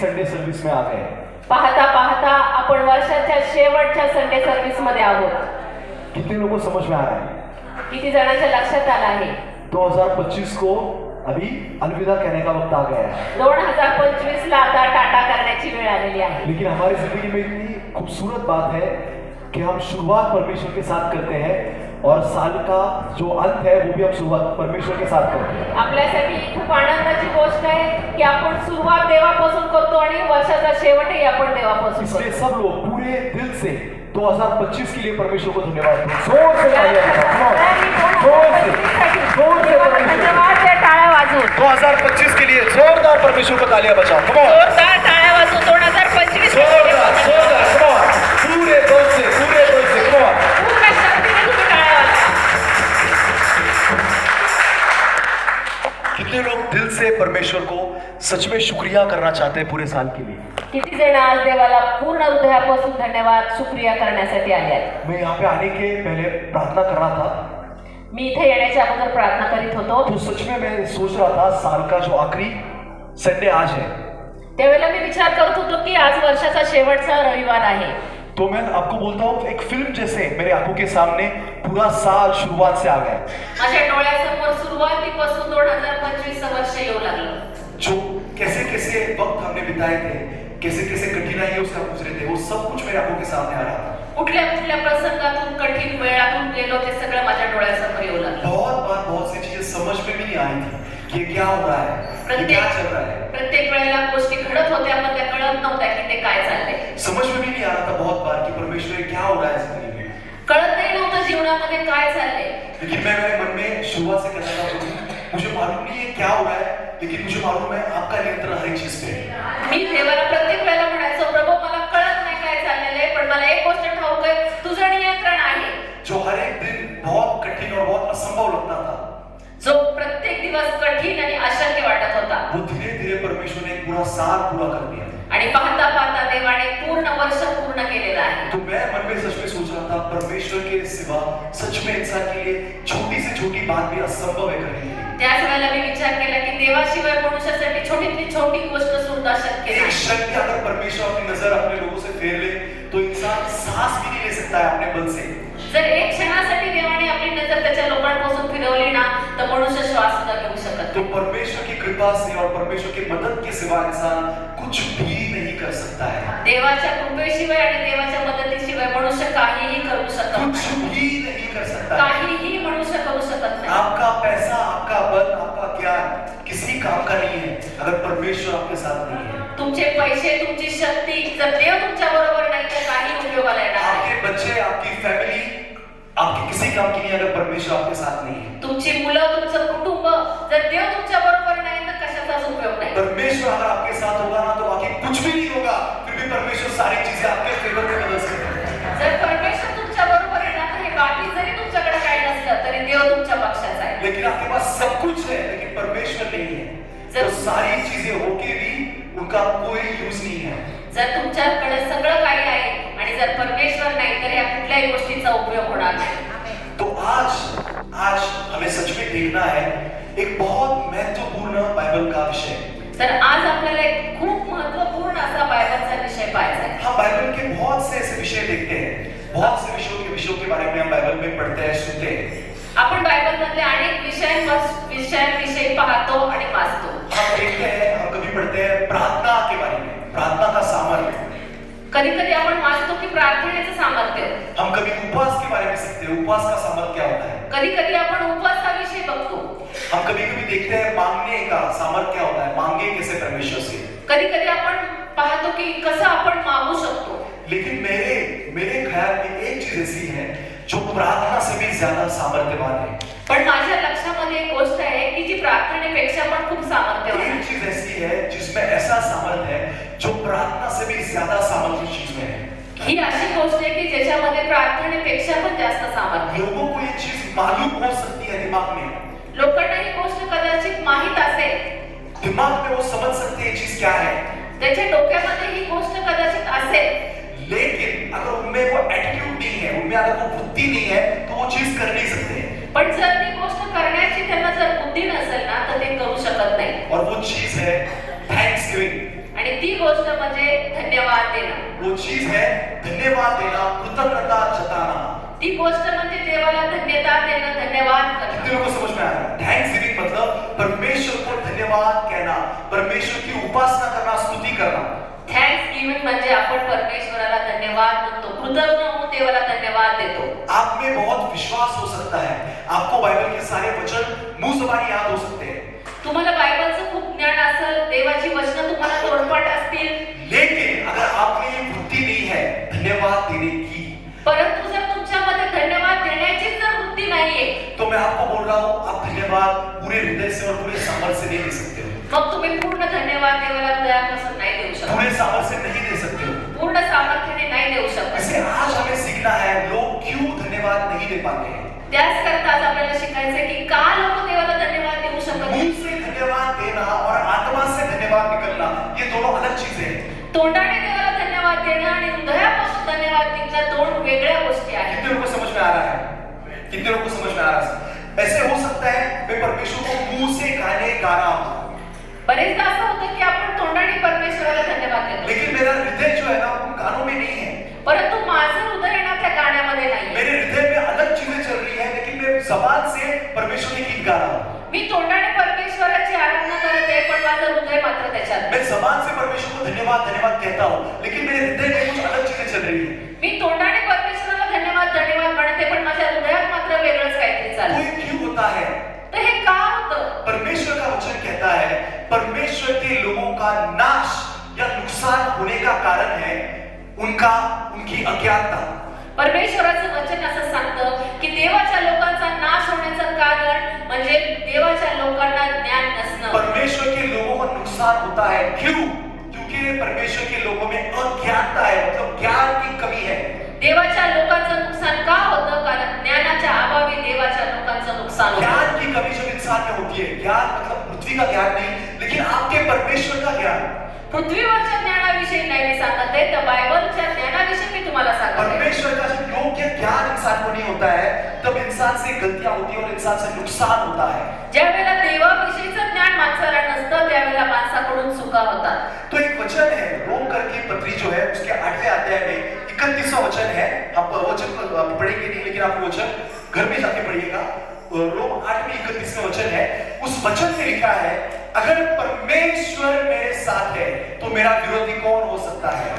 Sunday service में आ गए। पाहता पाहता आपण वर्षाच्या शेवटच्या संडे सर्व्हिस मध्ये आहोत। कितने लोगों को समझ में आ रहा है? किती जणांच्या लक्षात आलं आहे? 2025 को अभी अलविदा कहने का वक्त आ गया है। 2025 ला आता टाटा करण्याची वेळ आलेली आहे। लेकिन हमारी जिंदगी में इतनी खूबसूरत बात है कि हम शुरुआत परमेश्वर के साथ करते हैं और साल का जो अंत है वो भी हम शुरुआत परमेश्वर के साथ करते हैं। आपल्यासाठी खूप आनंदाची गोष्ट आहे की आपण सुरुवात देवापासून करतो आणि वर्षाचा शेवटही आपण देवापासून इसलिए करतो। सब लोग पूरे दिल से 2025 के लिए परमेश्वर को धन्यवाद दें। जोर से तालियां बजाओ। जोर से धन्यवाद दे, टाळ्या वाजवून 2025 के लिए जोरदार परमेश्वर को तालियां बजाओ। कम ऑन, जोरदार टाळ्या वाजवून 2025 जोरदार जोरदार, कम ऑन, पूरे दिल से, कम ऑन। पूर्ण शक्तीने तुम्ही टाळ्या वाजवा। कितने लोग दिल से परमेश्वर को सच में शुक्रिया करना चाहते हैं पूरे साल के लिए? किती जण आज देवाला पूर्ण हृदयापासून धन्यवाद शुक्रिया करण्यासाठी आले आहेत? मैं यहाँ पे आने के पहले प्रार्थना कर रहा था, मी इथे येण्याच्या अगोदर प्रार्थना करीत होतो। तो सच में मैं सोच रहा था साल का जो आखिरी संडे आज है, त्यावेळेला मी विचार करत होतो की आज वर्षाचा शेवटचा रविवार आहे। तो मैं आपको बोलता हूँ एक फिल्म जैसे मेरे आंखों के सामने पूरा साल शुरुआत से आ गया। माझ्या डोळ्यासमोर सुरुवातीपासून 2025 वर्ष येऊ लागलं। जो कैसे कैसे वक्त हमने बिताए थे, कैसे कैसे कठिनाइयों से हम गुजरे थे, वो सब कुछ मेरे आंखों के सामने आ रहा था। कुठल्या कुठल्या प्रसंगातून कठीण वेळातून गेलो ते सगळं माझ्या डोळ्यासमोर येऊ लागलं। बहुत बार बहुत सी चीजें समझ में भी नहीं आई थी कि ये क्या हो रहा है, ये क्या चल रहा है। प्रत्येक वेळेला गोष्टी घडत होत्या पण त्या कळत नव्हत्या की ते काय चाललंय। समझ में भी नहीं आ रहा था बहुत बार कि परमेश्वर ये क्या हो रहा है जिंदगी में। कळत नाही नव्हतं जीवनामध्ये काय चाललंय। लेकिन मैं मेरे मन में शुरुआत से कहता था प्रभु, मुझे मालूम नहीं है क्या हो रहा है, लेकिन मुझे मालूम है आपका नियंत्रण हर एक चीज पे है। मी देवाला प्रत्येक वेळेला म्हणायचो प्रभू मला कळत नाही काय चाललेलं आहे पण मला एक गोष्ट ठाऊक आहे तुझं नियंत्रण आहे। जो हर एक दिन बहुत कठिन और बहुत असंभव लगता था, जो प्रत्येक दिवस कठीण आणि अशक्य वाटत होता, वो धीरे धीरे परमेश्वर ने एक पूरा साल पूरा कर दिया। आणि पाहता पाहता देवाने पूर्ण वर्ष पूर्ण केलेलं आहे। तो मैं मन में सच में सोच रहा था परमेश्वर के सिवा सच में इंसान के लिए छोटी से छोटी बात भी असंभव है करने के लिए। त्याच वेळेला मी विचार केला की देवाशिवाय मनुष्यासाठी छोटीतली छोटी गोष्ट सुद्धा शक्य एक नाही। क्षण में अगर परमेश्वर अपनी नजर अपने लोगों से फेर ले तो इंसान सांस भी नहीं ले सकता है अपने बल से। जर एक क्षणासाठी देवाने आपली नजर त्याच्या लोकांपासून फिरवली ना तर मनुष्य श्वास सुद्धा घेऊ शकत तो नाही। परमेश्वर की कृपा से और परमेश्वर की मदद के सिवा इंसान कुछ भी नहीं कर सकता है। देवाच्या कृपेशिवाय आणि देवाच्या मदतीशिवाय मनुष्य काहीही करू शकत कुछ नाही। भी नहीं कर सकता है। काहीही मनुष्य करू शकत नाही। आपका पैसा, आपका बल, आपका ज्ञान किसी काम का नहीं है अगर परमेश्वर आपके साथ नहीं है। तुमचे पैसे तुमची शक्ती जर देव तुमच्या बरोबर नाही तर काही उपयोगाला येणार नाही। आपके बच्चे, आपकी फैमिली आपके किसी काम की नहीं अगर परमेश्वर आपके साथ नहीं है। तुमची मुलं तुमचं कुटुंब जर देव तुमच्या बरोबर नाही तर कशाचाच उपयोग नाही। परमेश्वर अगर आपके साथ होगा ना तो बाकी कुछ भी नहीं होगा, फिर भी परमेश्वर सारी चीजें आपके फेवर में बदल सकते हैं। जर परमेश्वर तुमच्या बरोबर आहे ना तर हे बाकी जरी तुमच्याकडे काही नसलं तरी देव तुमच्या पक्षाचा आहे। लेकिन आपके पास सब कुछ है लेकिन परमेश्वर नहीं है तो सारी चीजें होके भी उनका कोई यूज नहीं है। जर तुमच्याकडे सगळं काही आहे आणि जर परमेश्वर नाही तर या कुठल्याही गोष्टीचा उपयोग होणार नाही। तो आज हमें सच में देखना है एक बहुत महत्वपूर्ण बाइबल का विषय। तर आज आपल्याला एक खूप महत्त्वपूर्ण असा बायबलचा विषय पाहायचा आहे। हम बाइबल के बहुत से ऐसे विषय देखते हैं, बहुत से विषयों के बारे में हम बाइबल में पढ़ते हैं, सुनते हैं। आपण बायबल मधले अनेक विषयांविषयी पाहतो आणि वाचतो। हम देखते हैं, हम कभी पढ़ते हैं प्रार्थना के बारे में, प्रार्थना का सामर्थ्य। कधी कधी आपण वाचतो की प्रार्थनेचं सामर्थ्य। हम कभी उपवास के बारे में सीखते हैं, उपवास का सामर्थ्य क्या होता है। कधी कधी आपण उपवासाविषयी बघतो। हम कभी कभी देखते हैं मांगने का सामर्थ्य क्या होता है, मांगे कैसे परमेश्वर से। कधी कधी आपण पाहतो की कसं आपण मागू शकतो। लेकिन मेरे ख्याल में एक चीज ऐसी है जो प्रार्थना से भी ज्यादा सामर्थ्यवान है। पण माझ्या लक्षामध्ये एक गोष्ट आहे की जी प्रार्थनेपेक्षा पण खूप सामर्थ्यवान आहे। एक चीज ऐसी है जिसमें ऐसा सामर्थ्य है जो प्रार्थना से भी ज्यादा सामर्थ्य चीज में है। ही अशी गोष्ट आहे की ज्याच्यामध्ये प्रार्थनेपेक्षा पण जास्त सामर्थ्य। लोगों को ये चीज मालूम हो सकती है दिमाग में, लोकांना ही गोष्ट कदाचित माहित असेल, दिमाग में वो समझ सकते हैं ये चीज क्या है, त्याच्या डोक्यामध्ये ही गोष्ट कदाचित असेल, लेकिन अगर उनमें वो एटीट्यूड नहीं है, उनमें अगर वो बुद्धि नहीं है तो वो चीज कर नहीं सकते हैं। पण जर ती गोष्ट करण्याची त्यांना जर बुद्धी नसेल ना तर ते करू शकत नाही। और वो चीज है थैंक्सगिविंग। आणि ती गोष्ट म्हणजे धन्यवाद देणं. वो चीज है धन्यवाद देना, कृतज्ञता जताना। ती गोष्ट म्हणजे देवाला धन्यता देणं, धन्यवाद करणं. कितने लोगों को समझ में आ रहा है? थैंक्स गिविंग मतलब परमेश्वर को धन्यवाद कहना, परमेश्वर की उपासना करना, स्तुति करना। थँक्स गिव्हिंग म्हणजे आपण परमेश्वराला धन्यवाद म्हणतो, कृतज्ञ होऊन देवाला धन्यवाद देतो. आप में बहुत विश्वास हो सकता है, आपको बाइबल के सारे वचन मुंह ज़बानी याद हो सकते हैं, तुम्हाला बायबलचं खूप ज्ञान असेल, देवाची वचनं तुम्हाला तोंडपाठ असतील, लेकिन अगर आप में ये वृत्ति नहीं है धन्यवाद देने की, परंतु जर तुमच्यामध्ये धन्यवाद देण्याची जर वृत्ती नाहीये, तो मैं आपको बोल रहा हूँ, आप धन्यवाद पूरे हृदय से और पूरे सामर्थ्य से नहीं दे सकते हो, मग तुम्ही पूर्ण धन्यवाद देवाला हृदयापासून नाही देऊ शकत, पूरे सामर्थ्य से नहीं दे सकते हो। पूर्ण सामर्थ्याने नाही देऊ शकत. इसे आज हमें सीखना है, लोग क्यों धन्यवाद नहीं दे पाते हैं। त्याच करता आज आपल्याला शिकायचंय की का लोक देवाला धन्यवाद देऊ शकत नाही. मुंह से धन्यवाद देना और आत्मा से धन्यवाद निकलना, ये दोनों अलग चीजें हैं। तोंडाने देवाला धन्यवाद देणं आणि हृदयापासून धन्यवाद देणं दोन वेगळ्या गोष्टी आहेत. कितने लोगों को समझ में आ रहा है? कितने लोगों को समझ में आ रहा है? ऐसे हो सकता है मैं परमेश्वर को मुंह से गाने गा रहा हूं, बरेचदा असं होतं की आपण तोंडाने परमेश्वराला धन्यवाद देतो, लेकिन मेरा हृदय जो है ना उन गानों में नहीं है, परंतु माझं हृदय ना त्या गाण्यामध्ये नाही. मेरे हृदय में अलग चीजें चल रही है, लेकिन मैं जबान से परमेश्वर के गीत गा रहा हूं, मी तोंडाने परमेश्वराची आराधना करत आहे, पण माझं हृदय मात्र त्याच्यात. मैं जबान से परमेश्वर को धन्यवाद धन्यवाद कहता हूं, लेकिन मेरे हृदय में कुछ अलग चीजें चल रही है। मी तोंडाने परमेश्वराला धन्यवाद धन्यवाद म्हणते, पण माझ्या हृदयात मात्र वेगळंच काहीतरी तो चाललंय. ये क्यों होता है? तर हे का होतं? परमेश्वर का वचन कहता है परमेश्वर के लोगों का नाश या नुकसान होने का कारण है उनकी अज्ञानता। परमेश्वराचं वचन असं सांगतं की देवाच्या लोकांचा नाश होण्याचं कारण म्हणजे देवाच्या लोकांना ज्ञान नसणं. परमेश्वर के लोगों को नुकसान होता है, क्यों? क्योंकि परमेश्वर के लोगों में अज्ञानता है, मतलब ज्ञान की कमी है। देवाच्या लोकांचं नुकसान का होतं? कारण ज्ञानाच्या अभावी देवाच्या लोकांचं नुकसान होतं. ज्ञान की कमी जब इंसान में होती है, ज्ञान मतलब पृथ्वी का ज्ञान नहीं, लेकिन आपके परमेश्वर का ज्ञान, पृथ्वीवरच्या ज्ञानाविषयी नाही मी सांगत आहे, तर बायबलच्या ज्ञानाविषयी मी तुम्हाला सांगत आहे. परमेश्वर का जब योग्य ज्ञान इंसान को नहीं होता है, तब इंसान से गलतियां होती है और इंसान से नुकसान होता है। ज्या वेळेला देवाविषयीचं ज्ञान माणसाला नसतं, त्यावेळेला माणसाकडून चुका होतात. तो एक वचन है रोमकर की पत्री जो है उसके 8वें अध्याय में 31वां वचन है। आप वचन पढ़ेंगे नहीं, लेकिन आप वचन घर में जाके पढ़िएगा। रोम 8 में 31वां वचन है। उस वचन में लिखा है, अगर परमेश्वर मेरे साथ है तो मेरा विरोधी कौन हो सकता है।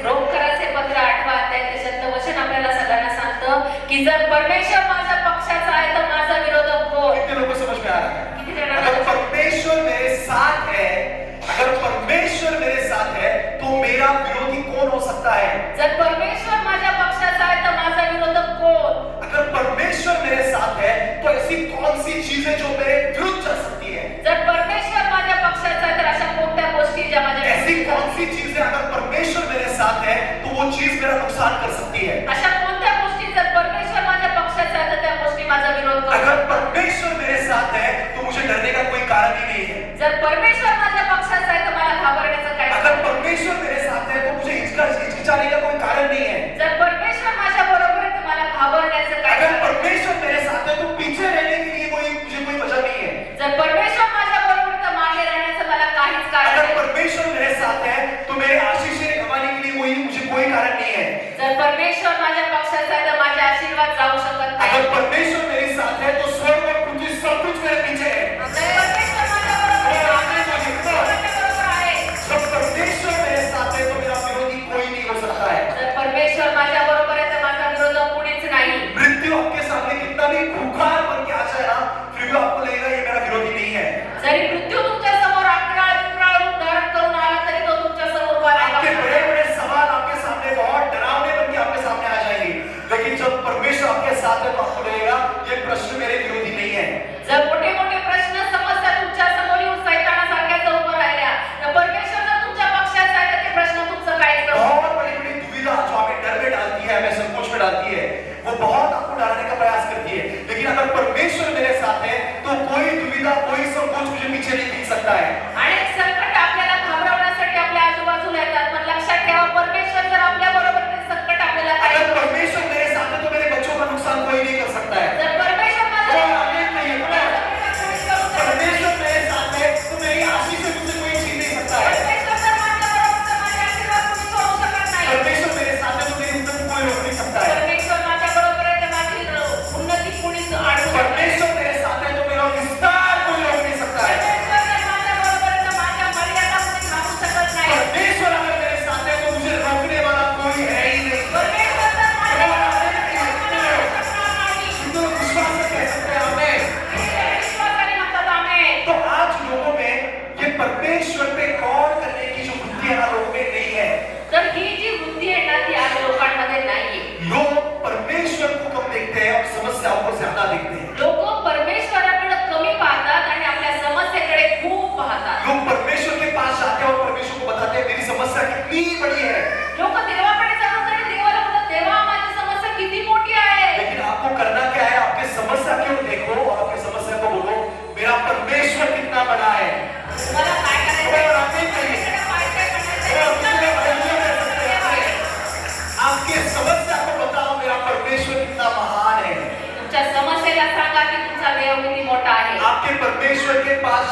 रोमकराचे पत्र 8वां अध्याय त्याच्यातलं वचन आपल्याला सगळ्यांना सांगतं की जर परमेश्वर माझ्या पक्षाचा आहे तर माझा विरोधक कोण. कितने लोगों को समझ में आ रहा है? किती जणांना अगर परमेश्वर मेरे साथ है, अगर परमेश्वर मेरे साथ है तो मेरा विरोधी कौन हो सकता है। जर परमेश्वर माझ्या पक्षाचा आहे तर माझा विरोधक कोण. अगर परमेश्वर मेरे साथ है तो ऐसी कौन सी चीजें जो मेरे विरुद्ध चल सकती है। जर परमेश्वर माझ्या पक्षाचा आहे तर अशा कोणत्या गोष्टी ज्या माझ्या ऐसी विरुद्ध कौन सी चीजें अगर परमेश्वर मेरे साथ है तो वो चीज मेरा नुकसान कर सकती है। अशा कोणत्या गोष्टी जर परमेश्वर माझ्या पक्षाचा आहे तर त्या गोष्टी माझा विरोध करू अगर शकतात. परमेश्वर मेरे साथ है तो मुझे डरने का कोई कारण ही नहीं है। जर परमेश्वर माझ्या पक्षाचा आहे तर मला घाबरण्याचं काही अगर नाही. परमेश्वर मेरे साथ है तो मुझे हिचकिचाने का कोई कारण नहीं है। जर परमेश्वर माझ्या बरोबर आहे तर मला घाबरण्याचं काही अगर नाही. परमेश्वर मेरे साथ है तो पीछे रहने के लिए मुझे कोई वजह नहीं है। जर परमेश्वर माझ्या बरोबर तर मागे राहण्याचं मला काहीच कारण अगर नाही. परमेश्वर मेरे साथ है तो मेरे आशीषें गंवाने के लिए मुझे कोई कारण नहीं है। जर परमेश्वर माझ्या पक्षाचा आहे तर माझे आशीर्वाद जाऊ शकत नाही. अगर परमेश्वर मेरे साथ है तो स्वर्ग और पृथ्वी सब कुछ मेरे पीछे है। जर परमेश्वर माझ्या बरोबर आहे तर माझ्या बरोबर आहे. जब परमेश्वर मेरे साथ है तो मेरा विरोधी कोई नहीं हो सकता है। जर परमेश्वर माझ्या बरोबर आहे तर माझा विरोधक कोणीच नाही. मृत्यु आपके सामने कितना भी खूंखार बन के आ जाए ना, फिर भी आपको लगेगा ये मेरा विरोधी नहीं है। जरी मृत्यू तुमच्या समोर अकराळ रूप धारण करून आला तरी तो तुमच्या समोर उभा आपके राहिला. बड़े बड़े सवाल आपके सामने बहुत डरावने बन के आपके सामने आ जाएंगे, लेकिन जब परमेश्वर आपके साथ है तो आपको लगेगा ये प्रश्न मेरे विरोधी नहीं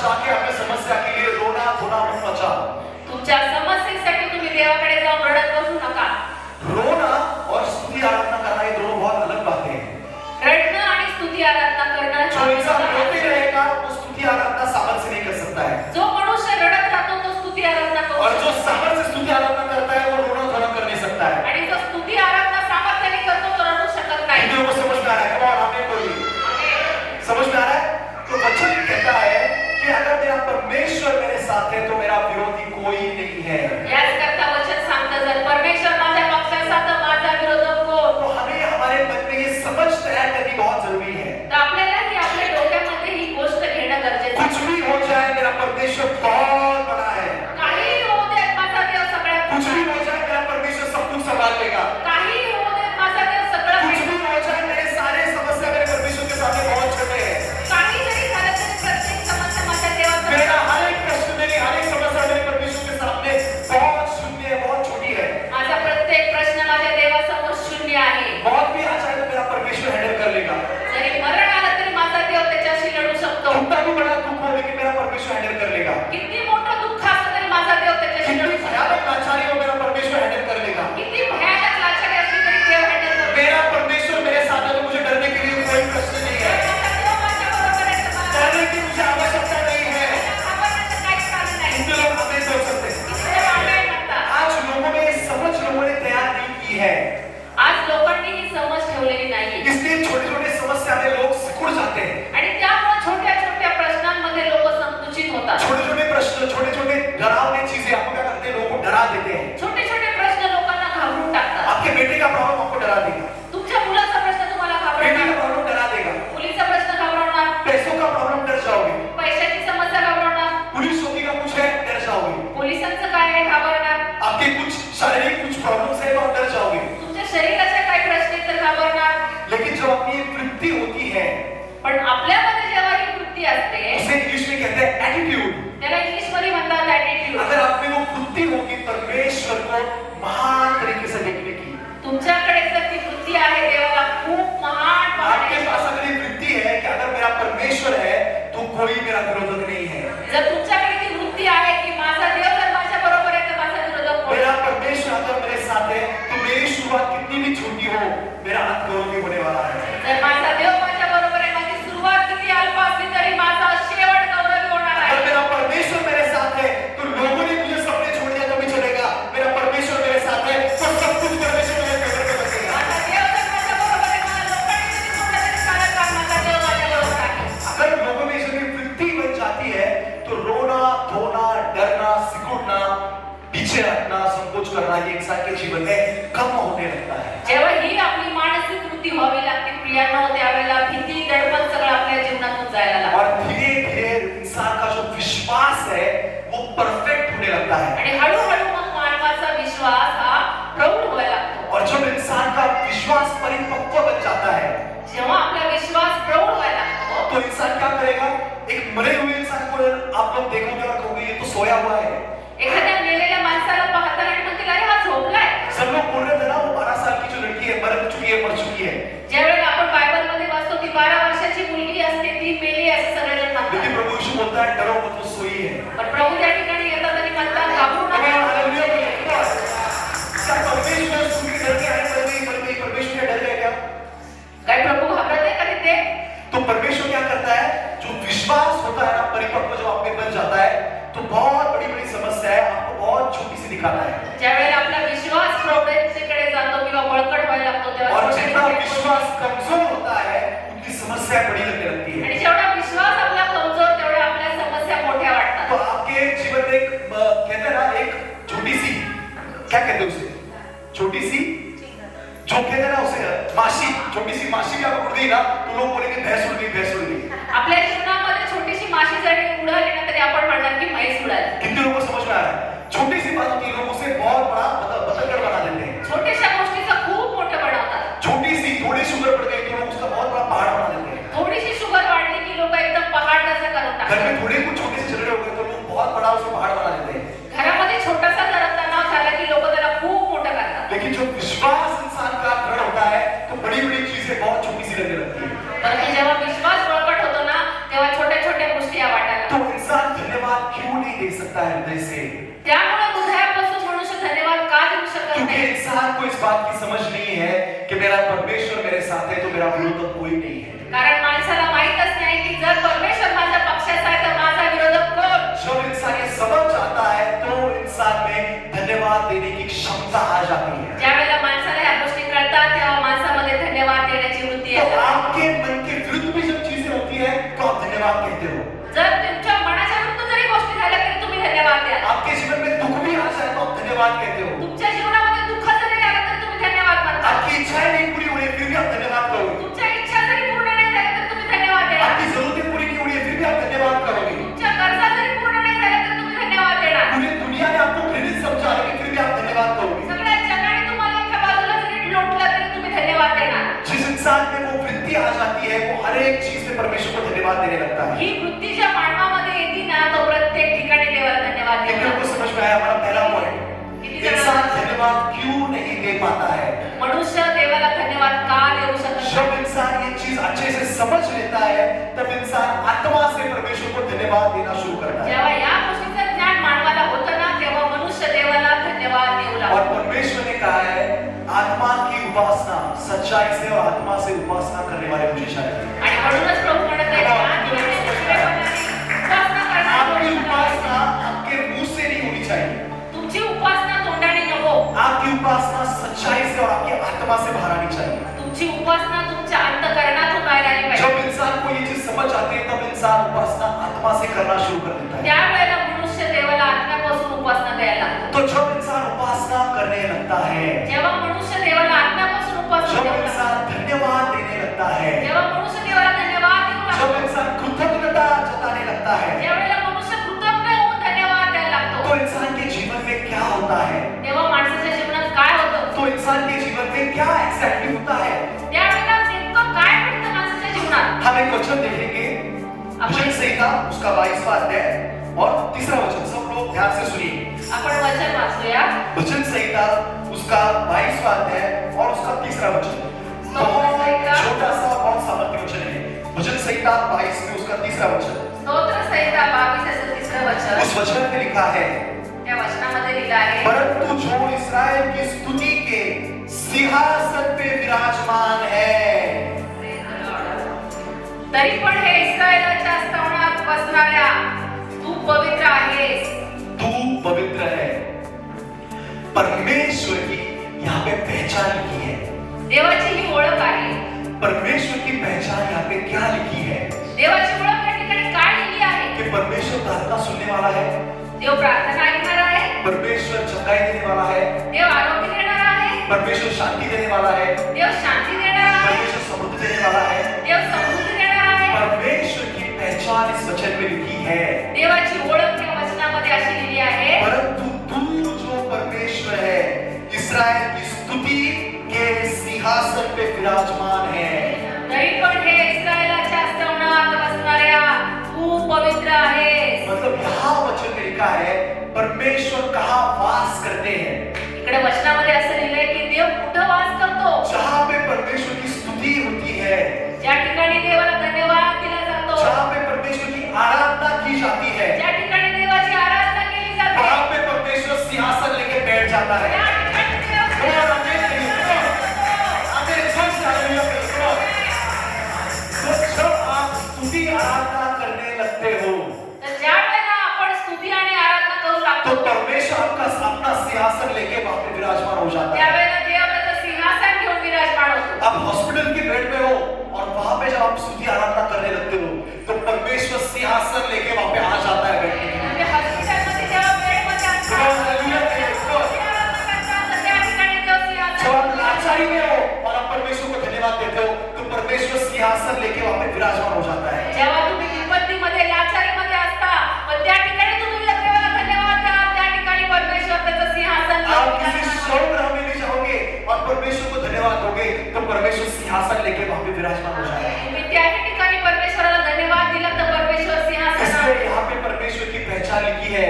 जाके अपने समस्या के लिए रोना धोना मत मचाओ। तुमच्या समस्येसाठी तुम्ही देवाकडे जाऊन रडत बसू नका. रोना और स्तुति आराधना करना ये दोनों बहुत अलग बातें हैं। रडणं आणि स्तुती आराधना करणं जो इंसान रोते रहेगा वो स्तुति आराधना सामर्थ्य से नहीं कर सकता है, जो मनुष्य रडत राहतो तो स्तुती आराधना करू और जो शकतो. सामर्थ्य से स्तुति आराधना करता है वो रोना धोना कर नहीं सकता है। आणि जो स्तुती आराधना सामर्थ्याने करतो तो रडू शकत नाही. हिंदुओं को समझ में आ रहा है? कमाल, आपने बोली समझ में आ रहा है? तो वचन कहता है कि अगर मेरा परमेश्वर मेरे साथ है तो मेरा विरोधी कोई नहीं है। याच करता वचन सांगतं, जर परमेश्वर माझ्या पक्षाचा तर माझा विरोधक कोण. तो हमें हमारे मन में ये समझ तैयार करनी बहुत जरूरी है। तर आपल्याला ही आपल्या डोक्यामध्ये ही गोष्ट घेणं गरजेचं कुछ आहे. भी हो जाए मेरा परमेश्वर बहुत बड़ा है। काहीही होऊ दे, माझा देव सगळ्यात कुछ मोठा भी आहे. हो जाए मेरा परमेश्वर सब कुछ संभाल लेगा। काहीही होऊ दे, माझा देव सगळं कुछ काही. भी हो जाए मेरे सारे समस्या मेरे परमेश्वर के सामने बहुत छोटे हैं। काही जरी झालं तरी प्रत्येक समस्या माझ्या देवासमोर. मेरा हर एक प्रश्न मेरी हर एक समस्या मेरे परमेश्वर के सामने बहुत शून्य है, बहुत छोटी है। माझा प्रत्येक प्रश्न माझ्या देवासमोर शून्य आहे. मौत भी आ जाए तो मेरा परमेश्वर हैंडल कर लेगा। जरी मरण आलं तरी माझा देव त्याच्याशी लढू शकतो. कितना भी बड़ा दुख हो लेकिन मेरा परमेश्वर हैंडल कर लेगा। किती मोठं दुःख असलं तरी माझा देव त्याच्याशी कितनी लढू शकतो. भयानक लाचारी हो मेरा परमेश्वर हैंडल कर लेगा। किती भयानक लाचारी असली तरी देव हँडल करतो. मेरा परमेश्वर मेरे साथ है तो मुझे डरने के लिए कोई प्रश्न नहीं है। माझा देव माझ्याबरोबर आहे तर मला डरने की मुझे आवश्यकता नहीं है। घाबरण्याचं काहीच कारण नाही. इतने लोग बातें सोच सकते हैं। इतके वाटाय म्हणतात. आज लोगों में ये समझ लोगों ने तैयार नहीं की है, आज लोकांनी ही समज ठेवलेली नाहीये. इसलिए छोटे छोटे समस्या में लोग सिकुड़ जाते हैं। आणि त्यामुळे छोट्या छोट्या प्रश्नांमध्ये लोक संकुचित होतात. छोटे छोटे प्रश्न, छोटे छोटे डरावनी चीजें आपको क्या करते हैं, लोगों को डरा देते हैं। छोटे छोटे प्रश्न लोकांना घाबरून टाकतात. आपके बेटे का प्रॉब्लम आपको डरा देगा, तुमच्या मुलाचा प्रश्न तुम्हाला बेटी का घाबरवणार. प्रॉब्लम डरा देगा, मुलीचा प्रश्न घाबरवणार. पैसों का प्रॉब्लम डर जाओगे, पैशाची समस्या घाबरवणार. पुलिस चौकी का कुछ है डर जाओगे, पोलिसांचं काय आहे घाबरणार. आपके कुछ शारीरिक कुछ प्रॉब्लम्स है तो आप डर जाओगे। तुमच्या शरीराचे काय प्रश्न आहेत तर घाबरणार. लेकिन जब आपकी एक वृत्ति होती है पण आपल्यामध्ये जेव्हा ही वृत्ती असते उसे इंग्लिश में कहते हैं एटीट्यूड। त्याला इंग्लिश मध्ये म्हणतात ॲटिट्यूड. अगर आप में वो वृत्ति होगी परमेश्वर को महान तरीके से देखने की, तुमच्याकडे जर ती वृत्ती आहे देवाला खूप महान आपके पाहण्याची. पास अगर ये वृत्ति है कि अगर मेरा परमेश्वर है तो कोई मेरा विरोधक नहीं है, जर तुमच्याकडे ती वृत्ती आहे की माझा देव जर माझ्या बरोबर आहे तर माझा विरोधक कोण. मेरा परमेश्वर अगर मेरे साथ है तो मेरी शुरुआत कितनी भी छोटी हो मेरा अंत गौरवी होने वाला है। जर माझा देव माझ्या बरोबर आहे, माझी सुरुवात किती अल्प असली तरी माझा शेवट गौरवी होणार अगर आहे. मेरा परमेश्वर मेरे साथ है तो लोगों ने मुझे सपने छोड़ दिया तो भी चलेगा, मेरा परमेश्वर मेरे साथ है तो सब कुछ परमेश्वर मेरे फेवर में बचेगा। माझा देव जर माझ्या बरोबर आहे, मला लोकांनी जरी सोडलं तरी चालेल, कारण माझा देव माझ्या बरोबर आहे. अगर लोगों में इसमें वृत्ति बन जाती है तो रोना धोना डरना सिकुड़ना पीछे हटना संकोच करना ये इंसान के जीवन में कम होने लगता है। जेव्हा ही आपली मानसिक वृत्ती व्हावी लागते प्रियांनो, त्यावेळेला भीती दडपण सगळं आपल्या जीवनातून जायला लागतं. और धीरे धीरे इंसान का जो विश्वास है वो परफेक्ट होने लगता है। आणि हळूहळू मग मानवाचा विश्वास हा प्रौढ व्हायला लागतो. और जब इंसान का विश्वास परिपक्व बन जाता है जेव्हा आपला विश्वास प्रौढ व्हायला लागतो तो इंसान क्या करेगा, एक मरे हुए इंसान को आप लोग देखोगे और कहोगे ये तो सोया हुआ है। एखाद्या मेलेल्या माणसाला पाहतात आणि म्हणतील अरे हा झोपलाय. सब लोग बोल रहे थे ना वो 12 साल की जो लड़की है मर चुकी है। ज्यावेळेला आपण बायबलमध्ये वाचतो ती 12 वर्षाची मुलगी असते ती मेली असं सगळेजण लेकिन म्हणतात. प्रभु यीशु बोलता है डरो मत वो सोई है। पण प्रभू त्या ठिकाणी येतात आणि म्हणतात घाबरू अगर नका. हालेलुया बोलो, क्या परमेश्वर सुनी डर के आए परमेश्वर ने डर गया क्या? काय प्रभू घाबरत आहे का तिथे? तो परमेश्वर क्या करता है, जो विश्वास होता है ना परिपक्व जो आप में बन जाता है तो बहुत बड़ी बड़ी समस्या है आपको बहुत छोटी सी दिखाता है। ज्यावेळेला आपला विश्वास प्रौढतेकडे जातो किंवा बळकट व्हायला लागतो तेव्हा और छोटे जितना छोटे विश्वास कमजोर होता है उनकी समस्या बड़ी लगने लगती है। आणि जेवढा विश्वास आपला कमजोर तेवढ्या आपल्या समस्या मोठ्या तो वाटतात. आपके जीवन में एक कहते हैं ना एक छोटी सी क्या कहते हैं उसे, छोटी सी जो कहते हैं ना उसे माशी, छोटी सी माशी भी अगर उड़ गई ना तो लोग बोलेंगे भैंस उड़ गई भैंस उड़ गई। आपल्या जीवनामध्ये छोटीशी माशी जरी उडाली ना तरी आपण म्हणणार की म्हैस उडाली. कितने लोगों को समझ में आ रहा है, छोटी सी बात होती है लोग उसे बहुत बड़ा बतंगड़ बना देते हैं। छोट्याशा गोष्टीचं खूप मोठं बनवतात. छोटी सी थोड़ी शुगर पड़ गई तो लोग उसका बहुत बड़ा पहाड़ बना देते हैं। थोडीशी शुगर वाढली की लोक एकदम पहाड जसं करून घर टाकतात. में थोड़े कुछ छोटे से झगड़े हो गए तो लोग बहुत बड़ा उसे पहाड़ बना देते हैं। घरामध्ये छोटासा जरा तणाव झाला की लोक त्याला खूप मोठं करतात. लेकिन जो विश्वास इंसान का दृढ़ होता है तो बड़ी बड़ी चीजें बहुत छोटी सी लगने लगती है। परंतु जेव्हा विश्वास बळकट होतो ना तेव्हा छोट्या छोट्या गोष्टी या वाटायला तो इंसान क्योंकि इंसान को इस बात की समझ नहीं है कि मेरा परमेश्वर मेरे साथ है तो मेरा विरोधक कोई नहीं है। कारण माणसाला माहीतच नाही की जर परमेश्वर माझ्या पक्षाचा आहे तर माझा विरोधक कोण? जब इंसान ये समझ जाता है तो इंसान में धन्यवाद देने की क्षमता आ जाती है। ज्यावेळेला माणसाला ह्या गोष्टी कळतात तेव्हा माणसामध्ये धन्यवाद देण्याची वृत्ती तो येते. आपके मन के विरुद्ध भी जब चीजें होती है तो आप धन्यवाद कहते हो। जर तुमच्या मनाच्या विरुद्ध जरी गोष्टी झाल्या तरी तुम्ही धन्यवाद द्या. आपके जीवन में दुख भी आ जाए तो आप धन्यवाद कहते हो। तुमच्या जीवनामध्ये दुःख जरी आलं तर तुम्ही धन्यवाद मानता. आपकी इच्छाएं नहीं पूरी हो रही फिर भी आप धन्यवाद करोगे। तुमच्या इच्छा जरी पूर्ण नाही झाल्या तर तुम्ही धन्यवाद द्या. आपकी जरूरतें पूरी नहीं हो रही है फिर भी आप धन्यवाद करोगे। तुमच्या गरजा जरी पूर्ण नाही झाल्या तर तुम्ही धन्यवाद देणार. पूरी दुनिया ने आपको घृणित समझा लेकिन फिर भी आप धन्यवाद करोगे। सगळ्या जगाने तुम्हाला एका बाजूला जरी लोटलं तरी तुम्ही धन्यवाद देणार. जिस इंसान में वो वृत्ति आ जाती है वो हर एक चीज में परमेश्वर को धन्यवाद देने लगता है। ही वृत्ती ज्या मानवामध्ये येते ना तो प्रत्येक ठिकाणी देवाला धन्यवाद लेकिन देतो. आपको समझ में आया हमारा पहला पॉइंट, इंसान धन्यवाद क्यों नहीं दे पाता है? मनुष्य देवाला धन्यवाद का देऊ शकत जब नाही? इंसान ये चीज अच्छे से समझ लेता है तब इंसान आत्मा से परमेश्वर को धन्यवाद देना शुरू करता है। जेव्हा या गोष्टीचं ज्ञान मानवाला होतं ना तेव्हा मनुष्य देवाला धन्यवाद देऊ और लागतो. परमेश्वर ने कहा है आत्मा की उपासना सच्चाई से और आत्मा से उपासना करने वाले मुझे शायद। आणि म्हणूनच प्रभू म्हणत आहे की आत्म्याने उपासना करणारे आपकी लोक उपासना आपके मुंह से नहीं होनी चाहिए। तुमची उपासना तोंडाने नको. आपकी उपासना सच्चाई से और आपकी आत्मा से बाहर आनी चाहिए। तुमची उपासना तुमच्या अंतःकरणातून बाहेर आली पाहिजे. जब इंसान को ये चीज समझ आती है तब इंसान उपासना आत्मा से करना शुरू कर देता है। त्यावेळेला मनुष्य देवाला आत्म्यापासून उपासना करायला लागतो. तो जब इंसान उपासना करने लगता है, जेव्हा मनुष्य देवाला आत्म्यापासून उपासना जब करू लागतो, इंसान धन्यवाद देने लगता है, जेव्हा मनुष्य देवाला धन्यवाद देऊ जब लागतो, इंसान कृतज्ञता जताने लगता है, ज्यावेळेला मनुष्य कृतज्ञ होऊन धन्यवाद द्यायला लागतो, तो इंसान के जीवन में क्या होता है? तेव्हा माणसाच्या जीवनात काय होतं? तो इंसान के जीवन में क्या एग्जैक्टली होता है? त्यावेळेला नेमकं काय घडतं माणसाच्या जीवनात? हम एक वचन देखेंगे, भजन संहिता उसका 22वां अध्याय और तीसरा वचन, सब लोग ध्यान से सुनिए। आपण वचन वाचूया. भजन संहिता उसका 22वां अध्याय और उसका तीसरा वचन। बहुत छोटा सा बहुत सामर्थ्य वचन है। भजन संहिता 22 में उसका तीसरा वचन। स्तोत्र संहिता 22 तिसरं वचन. उस वचन में लिखा है, त्या वचनामध्ये लिहिलं आहे, परंतु जो इस्राएल की स्तुति के सिंहासन पे विराजमान है। तरी पण हे इस्रायलाच्या स्तवनात बसणाऱ्या तू पवित्र आहेस. तू पवित्र है। परमेश्वर की यहाँ पे पहचान लिखी है। देवाची ही ओळख आहे. परमेश्वर की पहचान यहाँ पे क्या लिखी है? देवाची ओळख या ठिकाणी काय लिहिली आहे? कि परमेश्वर प्रार्थना सुनने वाला है, देव प्रार्थना ऐकणारा आहे, परमेश्वर चंगाई देने वाला है, देव आरोग्य देणारा आहे, परमेश्वर शांति देने वाला है, देव शांती देणारा आहे, परमेश्वर समृद्धि देने वाला है। देव समृद्धी देणारा आहे. परमेश्वर की पहचान इस वचन में लिखी है। देवाची ओळख या वचनामध्ये अशी लिहिली आहे, परंतु तू जो परमेश्वर है, इस्राएल की स्तुति के सिंहासन पे विराजमान है। तरी पण हे इस्रायलाच्या स्तवनात बसणाऱ्या तू पवित्र आहेस. मतलब यहाँ वचन में लिखा है परमेश्वर कहाँ वास करते हैं? इकडे वचनामध्ये असं लिहिलंय की देव कुठं वास करतो? जहाँ पे परमेश्वर की स्तुति होती है, ज्या ठिकाणी देवाला धन्यवाद दिला जातो, जहाँ पे परमेश्वर की आराधना की जाती है, ज्या ठिकाणी देवाची आराधना केली जाते, वहाँ पे परमेश्वर सिंहासन लेके बैठ जाता है। त्या ठिकाणी देव Come on, amen करिए, come on. आप मेरे संग से हालेलुया करिए, come on. तो जब आप स्तुति आराधना करने लगते हो तर ज्या वेळेला आपण स्तुती आणि आराधना करू तो लागतो परमेश्वर आपका अपना सिंहासन लेके वहाँ पे विराजमान हो जाता है। त्यावेळेला देव त्याचं सिंहासन घेऊन विराजमान होतो. आप हॉस्पिटल के बेड पे हो और वहाँ पे जब आप स्तुति आराधना करने लगते हो तो परमेश्वर सिंहासन लेके वहाँ पे आ जाता है बैठने के लिए। म्हणजे हॉस्पिटलमध्ये जेव्हा बेडमध्ये असतात, Come on, hallelujah करिए, come on. स्तुती आराधना करतात, तर त्या ठिकाणी देव सिंहासन जब आप घेऊन लाचारी विराजमान में हो और आप परमेश्वर को धन्यवाद देते हो तो परमेश्वर सिंहासन लेके वहाँ पे विराजमान हो जाता है। जेव्हा तुम्ही विपत्तीमध्ये लाचारीमध्ये असता पण त्या ठिकाणी तुम्ही देवाला धन्यवाद द्या, त्या ठिकाणी परमेश्वर त्याचं सिंहासन घेऊन आप किसी विराजमान शौक ग्रह में भी जाओगे और परमेश्वर को धन्यवाद दोगे तो परमेश्वर सिंहासन लेके वहाँ पे विराजमान हो जाएगा। तुम्ही त्या ठिकाणी परमेश्वराला धन्यवाद दिला तर परमेश्वर सिंहासन इसलिए यहाँ पे परमेश्वर की पहचान लिखी है,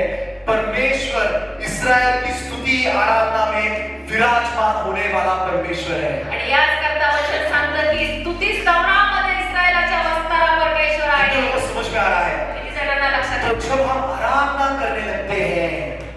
परमेश्वर इस्राएल की स्तुति आराधना में विराजमान होने वाला परमेश्वर है। आणि याच करता वचन सांगतं की स्तुती स्तवनामध्ये इस्रायलाच्या वस्तारा परमेश्वर आहे. कितने को समझ में आ रहा है? किती जणांना लक्षात तो येतं? जब हम आराधना करने लगते हैं,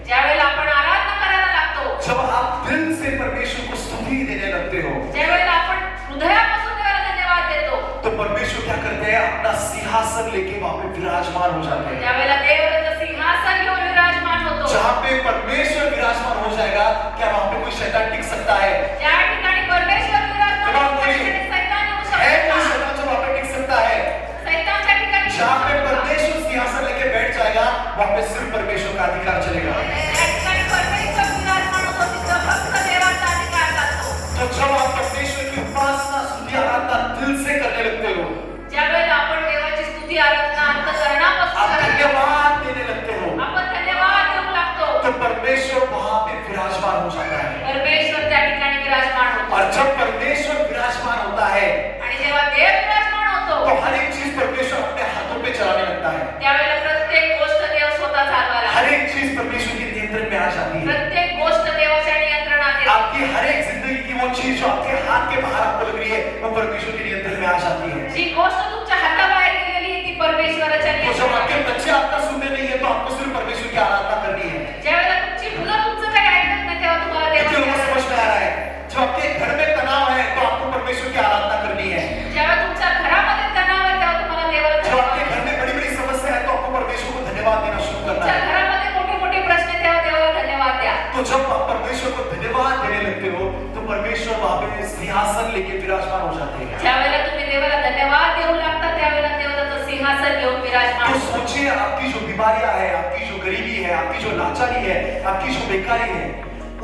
ज्यावेळेला आपण आराधना करायला लागतो, जब आप दिल से परमेश्वर को स्तुति देने लगते हो, ज्यावेळेला आपण हृदयापासून देवाला धन्यवाद देतो, तो परमेश्वर क्या करते हैं? अपना सिंहासन लेके वहां पे विराजमान हो जाते हैं। त्यावेळेला देवाचं सिंहासन घेऊन विराजमान होतो. जहां पे परमेश्वर विराजमान हो जाएगा, क्या वहां पे कोई शैतान टिक सकता है? ज्या ठिकाणी परमेश्वर विराजमान होतो, त्या ठिकाणी शैतान येऊ है शकतो कोई का? शैतान जो वहां पे टिक सकता है? शैतान त्या ठिकाणी येऊ जहां पे शकतो का? परमेश्वर सिंहासन लेके बैठ जाएगा, वहां पे सिर्फ परमेश्वर का अधिकार चलेगा। त्या ठिकाणी परमेश्वर विराजमान होतो, तिथं फक्त देवाचा अधिकार चालतो. तो जब आप परमेश्वर की उपासना स्तुति आराधना दिल से करने लगते हो, ज्यावेळेला आपण देवाची स्तुती आराधना अंतःकरणापासून आप करतो, धन्यवाद देने लगते हो, आपण धन्यवाद देऊ लागतो, तो परमेश्वर वहां पे विराजमान हो जाता है। परमेश्वर त्या ठिकाणी विराजमान होतो. और जब परमेश्वर विराजमान होता है, आणि जेव्हा देव विराजमान होतो, तो हर एक चीज परमेश्वर अपने हाथों पे चलाने लगता है। त्यावेळेला प्रत्येक गोष्ट देव स्वतः चालवायला हर लागतो. एक चीज परमेश्वर के नियंत्रण में आ जाती है। प्रत्येक गोष्ट देवाच्या नियंत्रणात येते. आपकी हर एक जिंदगी की वो चीज जो आपके हाथ के बाहर आपको लग रही है, वो परमेश्वर के नियंत्रण में आ जाती है। जी गोष्ट तुमच्या हाताबाहेर गेलेली ती परमेश्वराच्या तो जब नियंत्रणात आपके आहे. बच्चे आपका सुनने नहीं है, तो आपको सिर्फ परमेश्वर की आराधना करनी है। ज्यावेळेला तुमची मुलं तुमचं काही ऐकत नाही, तेव्हा तुम्हाला कितने लोगों को देवाची समझ में आ रहा है? जब आपके घर में तनाव है, तो आपको परमेश्वर की आराधना करनी है। ज्यावेळेला तुमच्या घरामध्ये तणाव आहे, तेव्हा तुम्हाला देवाला जब आपके धन्यवाद घर में बड़ी बड़ी समस्या है, तो आपको परमेश्वर को धन्यवाद देना शुरू करना तुमच्या है। घरामध्ये मोठे मोठे प्रश्न आहेत, तेव्हा देवाला धन्यवाद द्या. तो जब आप परमेश्वर को धन्यवाद देने लगते हो, तो परमेश्वर वहां पे सिंहासन लेके विराजमान हो जाते हैं। ज्यावेळेला तुम्ही देवाला धन्यवाद देऊ लागता, त्यावेळेला देवाचं सिंहासन घेऊन विराजमान तो होतो. सोचिए, आपकी जो बीमारियां है, आपकी जो गरीबी है, आपकी जो लाचारी है, आपकी जो बेकारी है,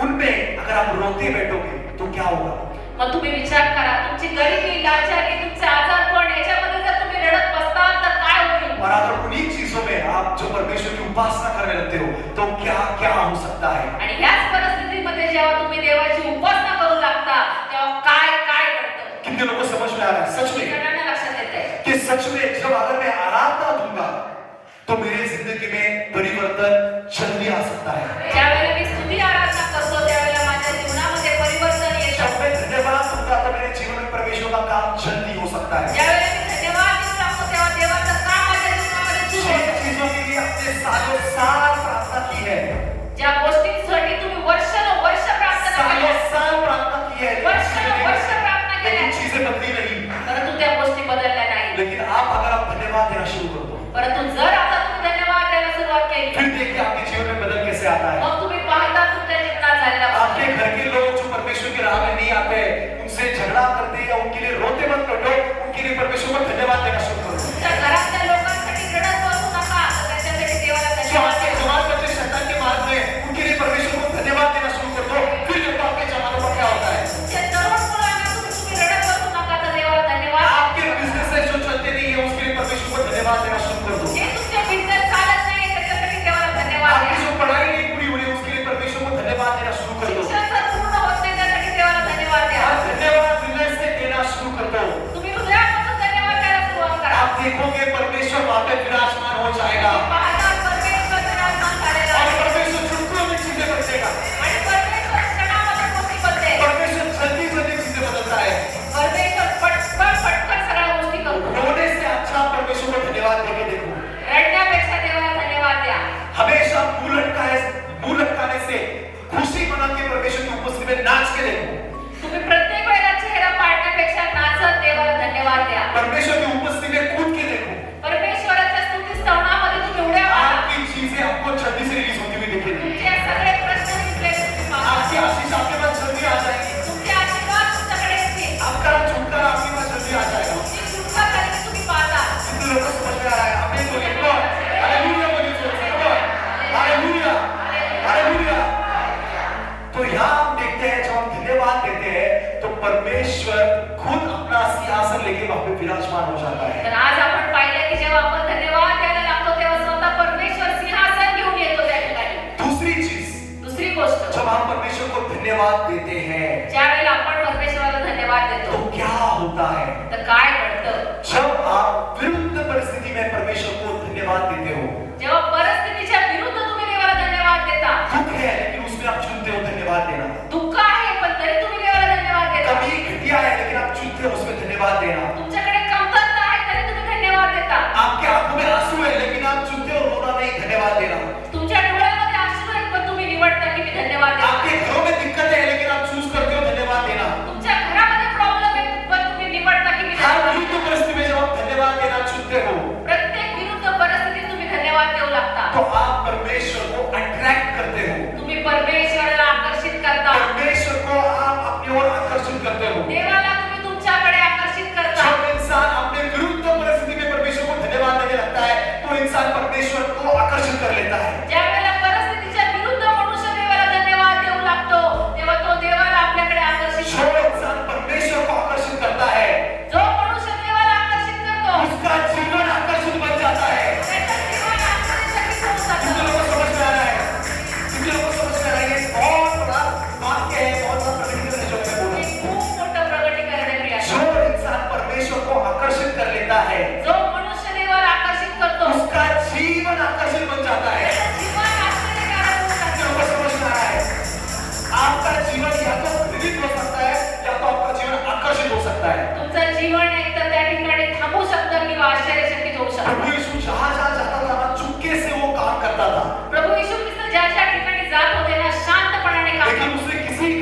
उनमें अगर आप रोते बैठोगे तो क्या होगा? मग तुम्ही विचार करा, तुमची गरिबी, लाचारी, तुमचे आजारपण याच्यामध्ये जर तुम्ही रडत बसताल तर काय होईल? और अगर उन्हीं चीजों में आप जो परमेश्वर की उपासना करने लगते हो, तो क्या क्या हो सकता है? आणि ह्याच परिस्थितीमध्ये जेव्हा तुम्ही देवाची उपासना करू लागता, तेव्हा काय काय घडतं? कितने लोगों को समझ में आ रहा है? सच में सगळ्यांना लक्षात येतंय कि सच में जब अगर मैं आराधना दूंगा, तो मेरी जिंदगी में परिवर्तन जल्दी आ सकता है। ज्यावेळेला मी स्तुती आराधना करतो, त्यावेळेला माझ्या जीवनामध्ये परिवर्तन येतं. जब मैं धन्यवाद दूंगा, तो मेरे जीवन में परमेश्वर का काम जल्दी हो सकता है। ज्यावेळेला मी धन्यवाद देऊ लागतो, तेव्हा देवाचं काम माझ्या जीवनामध्ये सुरू जिन होतं. चीजों के लिए अपने सालों साल प्रार्थना की है, ज्या गोष्टींसाठी तुम्ही वर्षानुवर्ष प्रार्थना सालों केल्या, साल प्रार्थना की है, वर्षानुवर्ष प्रार्थना लेकिन केल्या, चीजें बदली नहीं। परंतु त्या गोष्टी बदलल्या नाही. लेकिन अगर आप धन्यवाद देना शुरू कर दो, परंतु जर आता तुम्ही धन्यवाद द्यायला सुरुवात केली, फिर देखिए आपके जीवन में बदल कैसे आता है। मग तुम्ही पाहता तुमच्या जीवनात झालेला आपके बदल. घर के लोग जो परमेश्वर की राह में नहीं आते, उनसे झगड़ा करते या उनके लिए रोते मत करो, उनके लिए परमेश्वर को धन्यवाद देना शुरू करो। तुमच्या घरातल्या लोकांसाठी रडत बसू नका, तर त्याच्यासाठी देवाला जो धन्यवाद आपके द्या. जवान बच्चे शैतान के मार्ग में, उनके लिए परमेश्वर को धन्यवाद देना शुरू कर दो। फिर देखो आपके जवानों का क्या होता है। तुमच्या तरुण मुलांना तुम्ही रडत बसू नका, तर देवाला धन्यवाद द्या. आपके बिजनेस जो चलते नहीं है, उसके लिए परमेश्वर को धन्यवाद देना शुरू कर दो। जे तुमचे बिझनेस चालत नाही, त्याच्यासाठी देवाला धन्यवाद आपकी द्या. जो पढ़ाई नहीं पूरी हो रही है, उसके लिए परमेश्वर को धन्यवाद देना शुरू कर दो। शिक्षण जर पूर्ण होत नाही, त्यासाठी देवाला धन्यवाद द्या. आप धन्यवाद हृदय से देना शुरू कर दो। तुम्ही हृदयापासून धन्यवाद द्यायला सुरुवात करा. आप देखोगे परमेश्वर वहां पे विराजमान हो जाएगा, पाहता परमेश्वर विराजमान झालेला और आहे. परमेश्वर चुटकियों में चीजें बदलेगा। आणि परमेश्वर क्षणामध्ये गोष्टी बदलेल. परमेश्वर जल्दी जल्दी चीजें बदलता है। परमेश्वर पटकन सगळ्या गोष्टी करतो. रोने से अच्छा परमेश्वर को धन्यवाद देके देखो। रडण्यापेक्षा देवाला धन्यवाद द्या. हमेशा मुंह लटकाने से खुशी मना के परमेश्वर की उपस्थिति में नाच के देखो। तुम्ही प्रत्येक वेळेला चेहरा पाडण्यापेक्षा नाचत देवाला धन्यवाद द्या. परमेश्वर की उपस्थिति में कूद के देखो। परमेश्वराच्या स्तुतीस्तवनामध्ये तुम्ही उड्या मारा. आपकी चीजें आपको जल्दी से रिलीज होती हुई दिखेगी। तुमचे सगळे प्रश्न मिटले तुम्ही पाहता. आपकी आशीष आपके पास जल्दी आ जाएगी। तुमचे आशीर्वाद तुमच्याकडे येतील. आपका छुटकारा आपके पास जल्दी आ जाएगा। तुमची सुटका झाली की तुम्ही पाहता. कितने लोगों को समझ में आ रहा है? आमीन बोलिए, come on. हालेलुया बोलिए जोर से, come on. Hallelujah, hallelujah. तो यहाँ हम देखते हैं, जब हम धन्यवाद देते हैं, तो परमेश्वर खुद अपना सिंहासन लेके वहां पे विराजमान हो जाता है। तर आज आपण पाहिलं की जेव्हा आपण धन्यवाद द्यायला लागतो, तेव्हा स्वतः परमेश्वर सिंहासन घेऊन येतो त्या ठिकाणी. दूसरी चीज, दुसरी गोष्ट, जब हम परमेश्वर को धन्यवाद देते हैं, ज्यावेळेला आपण परमेश्वराला धन्यवाद तो देतो, क्या होता है? तर काय घडतं? जब आप विरुद्ध परिस्थिति में परमेश्वर को धन्यवाद देते हो, जेव्हा परिस्थितीच्या विरुद्ध तुम्ही देवाला धन्यवाद देता, दुख है लेकिन उसमें आप चुनते हो धन्यवाद देना, दुःख आहे पण तरी तुम्ही देवाला धन्यवाद देता, कमी घटिया है लेकिन आप चुनते हो उसमें धन्यवाद देना, तुमच्याकडे कमतरता आहे तरी तुम्ही धन्यवाद देता, आपके आंखों में आंसू है लेकिन आप चुनते हो रोना नहीं, धन्यवाद देना, तुमच्या डोळ्यामध्ये अश्रू आहेत पण तुम्ही निवडता की मी धन्यवाद देतो, आपके घरों में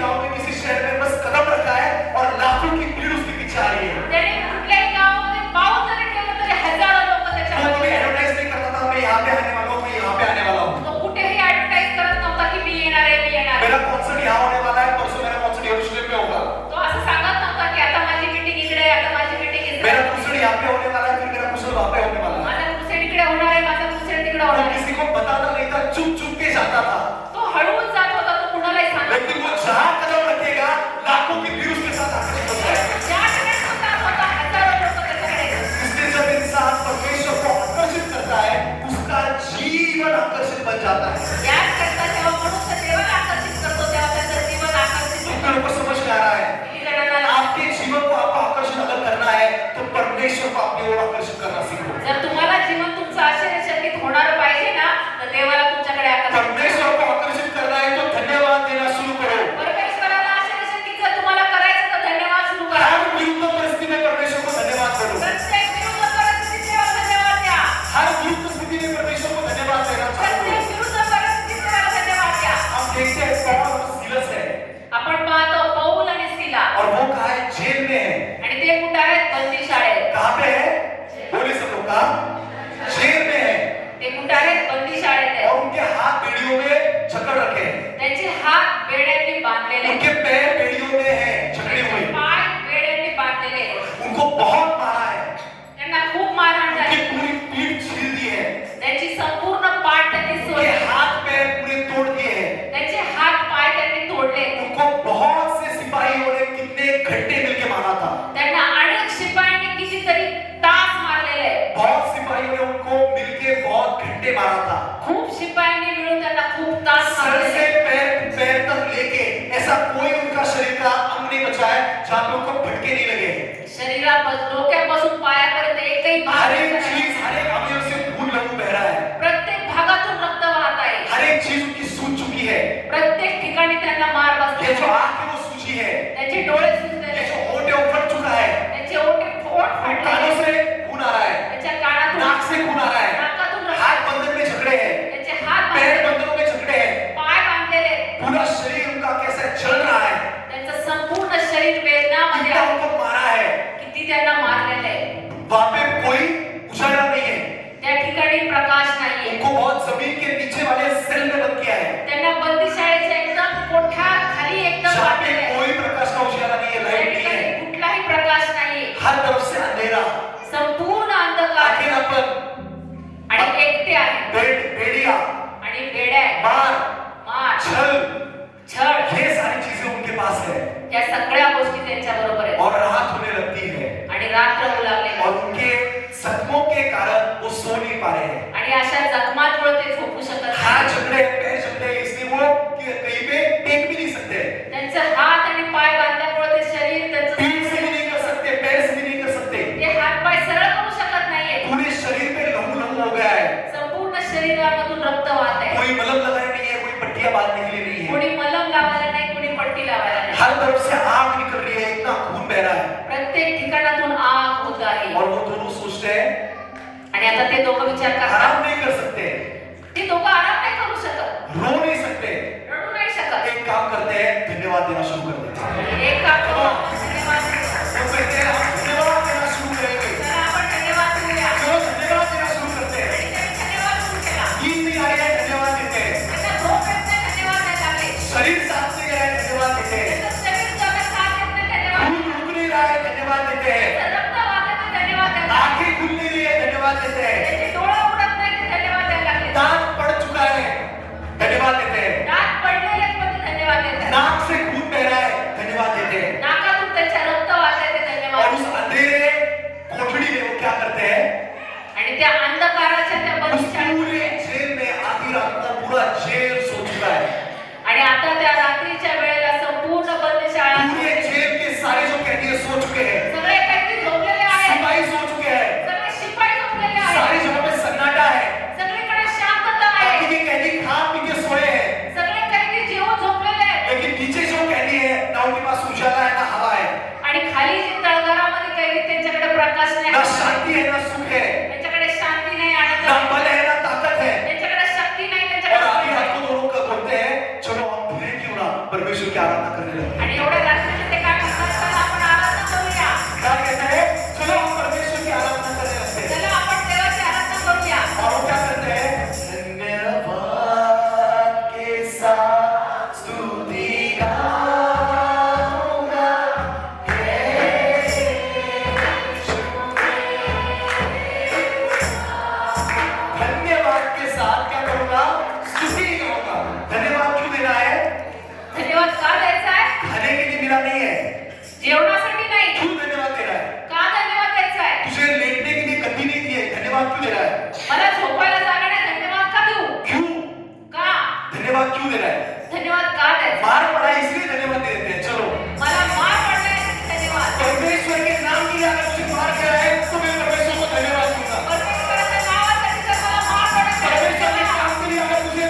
गांव में किसी शहर में बस कदम रखा है और लाखों की भीड़ उसके पीछे आ रही है। त्याने कुठल्याही गावामध्ये पाऊल जरी ठेवलं तरी हजारो लोक वो त्याच्या कभी मागे एडवर्टाइज नहीं करता था मैं यहाँ पे आने वाला हूँ, मैं यहाँ पे आने वाला हूँ, तो कुठेही ऍडव्हर्टाइज करत नव्हता की मी येणार आहे मी येणार आहे मेरा कॉन्सर्ट यहाँ होने वाला है, परसों मेरा कॉन्सर्ट यरूशलेम में होगा, तो असं सांगत नव्हता की आता माझी मीटिंग इकडे आहे आता माझी मीटिंग इकडे मेरा आहे. कॉन्सर्ट यहाँ पे होने वाला है, फिर मेरा कॉन्सर्ट वहाँ पे होने वाला है। माझा क्रुसेड इकडे होणार आहे माझा क्रुसेड तिकडे वो होणार आहे. किसी को बताता नहीं था, चुप चुप के जाता था, तो हळूच जात होता तो कुणालाही सांगत लेकिन वो जहाँ कदम रखेगा लाखों की भीड़ उसके साथ आकर्षित हो जाएगी। ज्या ठिकाणी तो जात होता हजारो लोक त्याच्याकडे येतात. इसलिए जब इंसान परमेश्वर को आकर्षित करता है उसका जीवन आकर्षित बन जाता है। याच करता जेव्हा मनुष्य देवाला आकर्षित करतो तेव्हा त्याचं जीवन आकर्षित कितने होतं. लोगों को समझ में आ रहा है? किती जणांना आपके जीवन को आपको आकर्षित अगर करना है तो परमेश्वर को अपनी ओर आकर्षित करना सीखो। जर तुम्हाला जीवन तुमचं आश्चर्यचकित होणार पाहिजे ना तर देवाला तुमच्याकडे आकर्षित परमेश्वर को आकर्षित करना है तो धन्यवाद देना शुरू करो। परमेश्वराला आश्चर्यचकित जर तुम्हाला करायचं तर धन्यवाद सुरू करा. हर विरुद्ध परिस्थिति में परमेश्वर को धन्यवाद करो। प्रत्येक विरुद्ध परिस्थितीत देवाला धन्यवाद द्या. हर विरुद्ध स्थिति में परमेश्वर को धन्यवाद देना चालू करो। प्रत्येक विरुद्ध परिस्थितीत देवाला धन्यवाद द्या. हम देखते हैं पौल और सीलस है आपण पाहतो पौल आणि सिला और वो कहा है जेल में है। आणि ते कुठे आहेत बंदीशाळेत. कहाँ पे है? बोले सब लोग कहा जेल में है ते कुठे आहेत बंदीशाळेत आहेत. और उनके हाथ बेड़ियों में जकड़ रखे हैं, त्यांचे हात बेड्यांनी बांधलेले आहेत. उनके पैर बेड़ियों में हैं जकड़े त्यांचे हुए, पाय बेड्यांनी बांधलेले आहेत. उनको बहुत मारा है, त्यांना खूप मारहाण उनकी झाली. पूरी पीठ छील दी है, त्यांची संपूर्ण पाठ त्यांनी उनके सोडली. हाथ पैर पूरे तोड़ दिए हैं, त्यांचे हात पाय त्यांनी तोडले. उनको बहुत से सिपाहियों ने कितने घंटे मिलके मारा था, त्यांना अनेक शिपायांनी कितीतरी तास मारलेले आहेत. बहुत सिपाहियों ने उनको मिलके बहुत घंटे मारा था, खूप शिपायांनी मिळून त्यांना खूप तास सर मारलेले से आहेत. पैर पैर तक लेके ऐसा कोई उनका शरीर का अंग नहीं बचा है जहाँ पे उनको भटके नहीं लगे। शरीरापासून डोक्यापासून पायापर्यंत एकही भाग हर एक नाही. चीज हर एक अवयव से खून लहू बह रहा है, प्रत्येक भागातून रक्त वाहत आहे. हर एक चीज उनकी सूज चुकी है, प्रत्येक ठिकाणी त्यांना मार ये बसले. जो आंख है वो सूजी है, त्यांचे डोळे ये सुजलेले. जो होठ है वो फट चुका है, त्यांचे ओठ कानों फाटलेले. से खून आ रहा है, त्यांच्या कानातून नाक से खून आ रहा है, नाकातून रक्त. हाथ बंधन में झगड़े हैं, त्यांचे हात पैर बांधलेले. बंधनों में झगड़े हैं, पाय बांधलेले. पूरा शरीर उनका कैसा चल रहा है, त्यांचं संपूर्ण शरीर वेदनामध्ये कितना आहे. उनको मारा है, किती त्यांना मारलेले आहे. वहां पे कोई उजाला नहीं है, त्या ठिकाणी प्रकाश नाहीये. उनको बहुत जमीन के नीचे वाले सेल में बंद किया है, त्यांना बंदीशाळेच्या एकदम कोठ्याखाली एकदम जहाँ पे बांधलेले आहे. कोई प्रकाश का उजाला नहीं है, त्या लाइट नहीं ठिकाणी है, कुठलाही प्रकाश नाहीये. हर तरफ से अंधेरा, संपूर्ण अंधकार अकेलापन, आणि एकटे आहे बेड़िया, आणि बेड्या आहेत. मार छल, छळ ये सारी चीजें उनके पास है या सगळ्या गोष्टी त्यांच्या बरोबर आहेत. और रात होने लगती है आणि रात्र होऊ लागले और उनके जख्मों के कारण वो सो नहीं पा रहे हैं, आणि अशा जखमांमुळे ते झोपू शकत हाथ नाही. झगड़े पैर झगड़े इसलिए वो कहीं पे टेक भी नहीं सकते, त्यांचे हात आणि पाय बांधल्यामुळे ते शरीर त्यांचं पीठ से भी नहीं कर सकते, पैर से भी नहीं कर सकते, ते हात पाय सरळ करू शकत नाहीये. पूरे शरीर पे लहू लहू हो गया है, संपूर्ण शरीरामधून रक्त वाहत आहे. कोई मलहम लगाने नहीं है, कोई पट्टियां बांधने के लिए नहीं है, कोणी मलम लावायला नाही कोणी पट्टी लावायला नाही. हर तरफ से आग निकल रही है, इतना खून बह रहा है प्रत्येक ठिकाणातून आग होत आहे. और वो दोनों सोचते हैं आणि आता ते दोघं विचार करतात आराम नहीं कर सकते, ते दोघं आराम नाही करू शकत, रो नहीं सकते, रडू नाही शकत. एक काम करते हैं धन्यवाद देना शुरू कर देते हैं, एक काम करू आपण धन्यवाद देऊ. वो कहते हैं हम धन्यवाद देना शुरू करेंगे, चला आपण धन्यवाद देऊया. चलो धन्यवाद देना शुरू करते हैं, आणि त्यांनी धन्यवाद सुरू केला. नींद नहीं आ रही है धन्यवाद देते हैं, त्यांना झोप येत नाही, धन्यवाद द्यायला लागले. शरीर साथ नहीं गया है धन्यवाद देते हैं, त्यांचं शरीर जगत साथ येत नाही, धन्यवाद. खून रुक नहीं रहा है धन्यवाद देते हैं, त्यांचं रक्त वाहत नाही, धन्यवाद द्यायला लागले. आंखें खुल नहीं रही है धन्यवाद देते हैं, त्यांचे डोळे उघडत नाही, ते धन्यवाद द्यायला लागले. दांत पड़ चुका है धन्यवाद देते हैं, दात पडलेले आहेत, पण ते धन्यवाद देतात. नाक से खून बह रहा है धन्यवाद देते हैं, नाकातून त्यांच्या रक्त वाहतंय, ते और धन्यवाद उस देतात. अंधेरे कोठड़ी में वो क्या करते हैं, आणि त्या अंधकाराच्या त्या उस बंदीशाळेत पूरे जेल में आधी रात तक पूरा जेल सो चुका है, आणि आता त्या रात्रीच्या वेळेला संपूर्ण बंदीशाळा पूरे जेल के सारे जो कैदी सो चुके हैं, सगळे कैदी झोपलेले आहेत. सिपाही सो चुके हैं, सगळे शिपाई झोपलेले सारी आहेत. जगह पे सन्नाटा है, सगळीकडे शांतता आहे. बाकी के कैदी खा पी के सोए हैं, सगळे कैदी जेवून झोपलेले आहेत. लेकिन नीचे जो कैदी है ना उनके पास उजाला है ना हवा है, आणि खाली जे तळघरामध्ये कैदी त्यांच्याकडे प्रकाश नाही, ना शांति है ना सुख है, त्यांच्याकडे शांती नाही, आनंद ना नाही, बल है ना ताकत है, त्यांच्याकडे शक्ती नाही, और त्यांच्याकडे आधी बल रात नाही. को दोनों बोलते हैं चलो हम फिर क्यों ना परमेश्वर की आराधना करने लगे, गिरा नहीं है, जेवणासाठी नाही, क्यों धन्यवाद दे रहा है? का धन्यवाद द्यायचा आहे? तुझे लेटने के लिए गद्दी नहीं दी है, धन्यवाद क्यों दे रहा है? मला झोपायला जागा नाही, धन्यवाद का देऊ? क्यों का? धन्यवाद क्यों दे रहा है? धन्यवाद का द्यायचा? मार पड़ा है इसलिए धन्यवाद दे देते हैं। चलो, मला मार पडण्यासाठी धन्यवाद. परमेश्वर के नाम के लिए अगर मुझे मार गया है तो मैं परमेश्वर को धन्यवाद दूंगा। परमेश्वराच्या नावासाठी जर मला मार परमेश्वर के पडण्यासाठी काम के लिए अगर मुझे